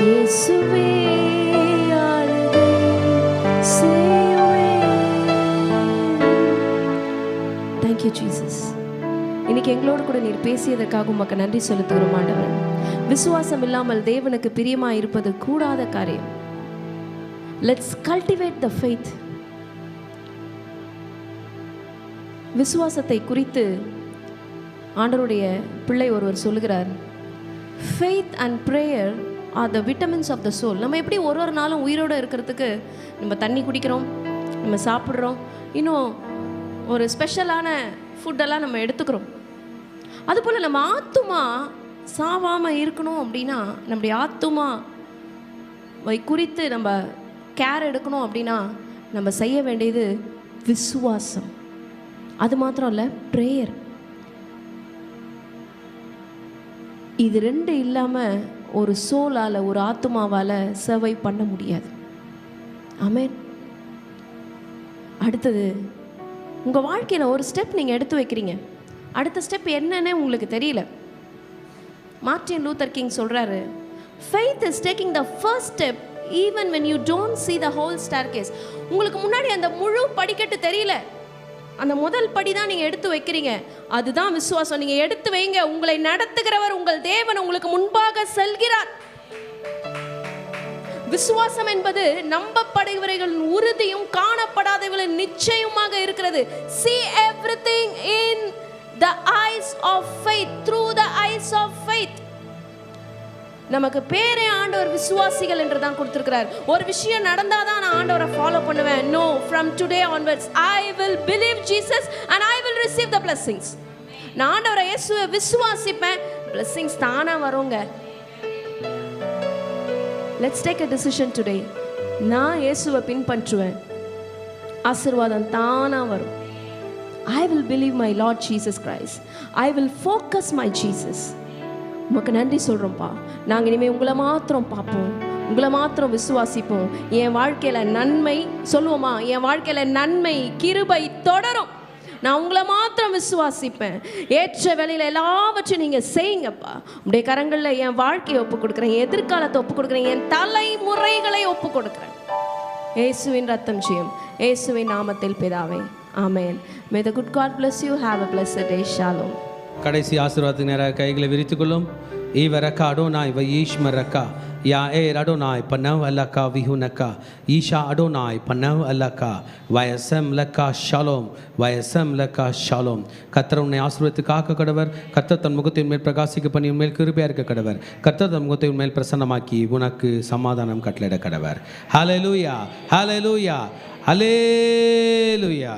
இயேசுவே ஆளுகை செய்யுமே. Thank you Jesus. இன்னைக்கு எங்களோடு கூட நீர் பேசியதற்காக உமக்கு நன்றி செலுத்துகிறோம் ஆண்டவர். விசுவாசம் இல்லாமல் தேவனுக்கு பிரியமா இருப்பது கூடாத காரியம். Let's cultivate the faith. விசுவாசத்தை குறித்து ஆண்டவருடைய பிள்ளை ஒருவர் சொல்லுகிறார், faith and prayer are the vitamins of the soul. நம்ம எப்படி ஒரு நாளும் உயிரோடு இருக்கிறதுக்கு நம்ம தண்ணி குடிக்கிறோம், நம்ம சாப்பிட்றோம், இன்னும் ஒரு ஸ்பெஷலான ஃபுட்டெல்லாம் நம்ம எடுத்துக்கிறோம். அதுபோல் நம்ம ஆத்துமா சாவாமல் இருக்கணும் அப்படின்னா, நம்முடைய ஆத்துமாவை குறித்து நம்ம கேர் எடுக்கணும் அப்படின்னா நம்ம செய்ய வேண்டியது விசுவாசம். அது மாத்திரம் இல்லை, ப்ரேயர். இது ரெண்டு இல்லாமல் ஒரு சோலால், ஒரு ஆத்துமாவால் சர்வை பண்ண முடியாது. ஆமென். அடுத்தது, உங்கள் வாழ்க்கையில் ஒரு ஸ்டெப் நீங்கள் எடுத்து வைக்கிறீங்க, அடுத்த ஸ்டெப் என்னன்னு உங்களுக்கு தெரியல. மார்ட்டின் லூத்தர் கிங் சொல்கிறாரு, faith is taking the first step even when you don't see the whole staircase. உங்களுக்கு முன்னாடி அந்த முழு படிக்கட்டு தெரியல, அந்த முதல் படி தான் நீங்கள் எடுத்து வைக்கிறீங்க, அதுதான் விசுவாசம். நீங்கள் எடுத்து வைங்க, உங்களை நடத்துகிறவர் உங்கள் தேவன் உங்களுக்கு முன்பாக செல்கிறார். விசுவாசம் என்பது நம்பப்படுகிறவர்களின் உறுதியும் காணப்படாதவர்களின் நிச்சயமாக இருக்கிறது. See everything in the eyes of faith, through the eyes of faith. நமக்கு பேரே ஆண்டவர் விசுவாசிகள் என்று தான் கொடுத்திருக்கிறார். ஒரு விஷயம் நடந்தாதான் நான் ஆண்டவரை ஃபாலோ பண்ணுவேன். No, from today onwards I will believe Jesus and I will receive the blessings. நான் ஆண்டவரை இயேசுவை விசுவாசிப்பேன், blessings தானா வருங்க. Let's take a decision today. நான் இயேசுவை பின்பற்றுவேன், ஆசீர்வாதம் தானா வரும். I will believe my Lord Jesus Christ. I will focus my Jesus. உமக்கு நன்றி சொல்கிறோம்ப்பா. நாங்கள் இனிமேல் உங்களை மாத்திரம் பார்ப்போம், உங்களை மாத்திரம் விசுவாசிப்போம். என் வாழ்க்கையில் நன்மை சொல்லுவோமா, என் வாழ்க்கையில் நன்மை கிருபை தொடரும். நான் உங்களை மாத்திரம் விசுவாசிப்பேன். ஏற்ற வேலையில் எல்லாவற்றையும் நீங்கள் செய்யுங்கப்பா. உடைய கரங்களில் என் வாழ்க்கையை ஒப்பு கொடுக்குறேன், எதிர்காலத்தை ஒப்பு கொடுக்குறேன், என் தலைமுறைகளை ஒப்பு கொடுக்குறேன். இயேசுவின் ரத்தம் ஜெயம், இயேசுவின் நாமத்தில் பிதாவே, ஆமென். May the good God bless you. Have a blessed day. Shalom. கடைசி ஆசீர்வாதத்துக்கு நேராக கைகளை விரித்துக்கொள்ளும். ஈவரக்கா அடோனாய் வயீஷ்மரக்கா யா ஏ அடோனாய் பனவ் அல்லக்கா விஹுனக்கா ஈஷா அடோனாய் பனவ் அல்லக்கா வயசம் லக்கா ஷாலோம் வயசம் லக்கா ஷாலோம். கர்த்தர் உன்னை ஆசீர்வதித்து காக்க கடவர். கர்த்தர் தன் முகத்தை மேல் பிரகாசிக்க பண்ணி உன்மேல் கிருபையாக இருக்க கடவர். கர்த்தர் தன் முகத்தை உன்மேல் பிரசன்னமாக்கி உனக்கு சமாதானம் கட்டளையிட கடவர். ஹல்லேலூயா, ஹல்லேலூயா, ஹல்லேலூயா.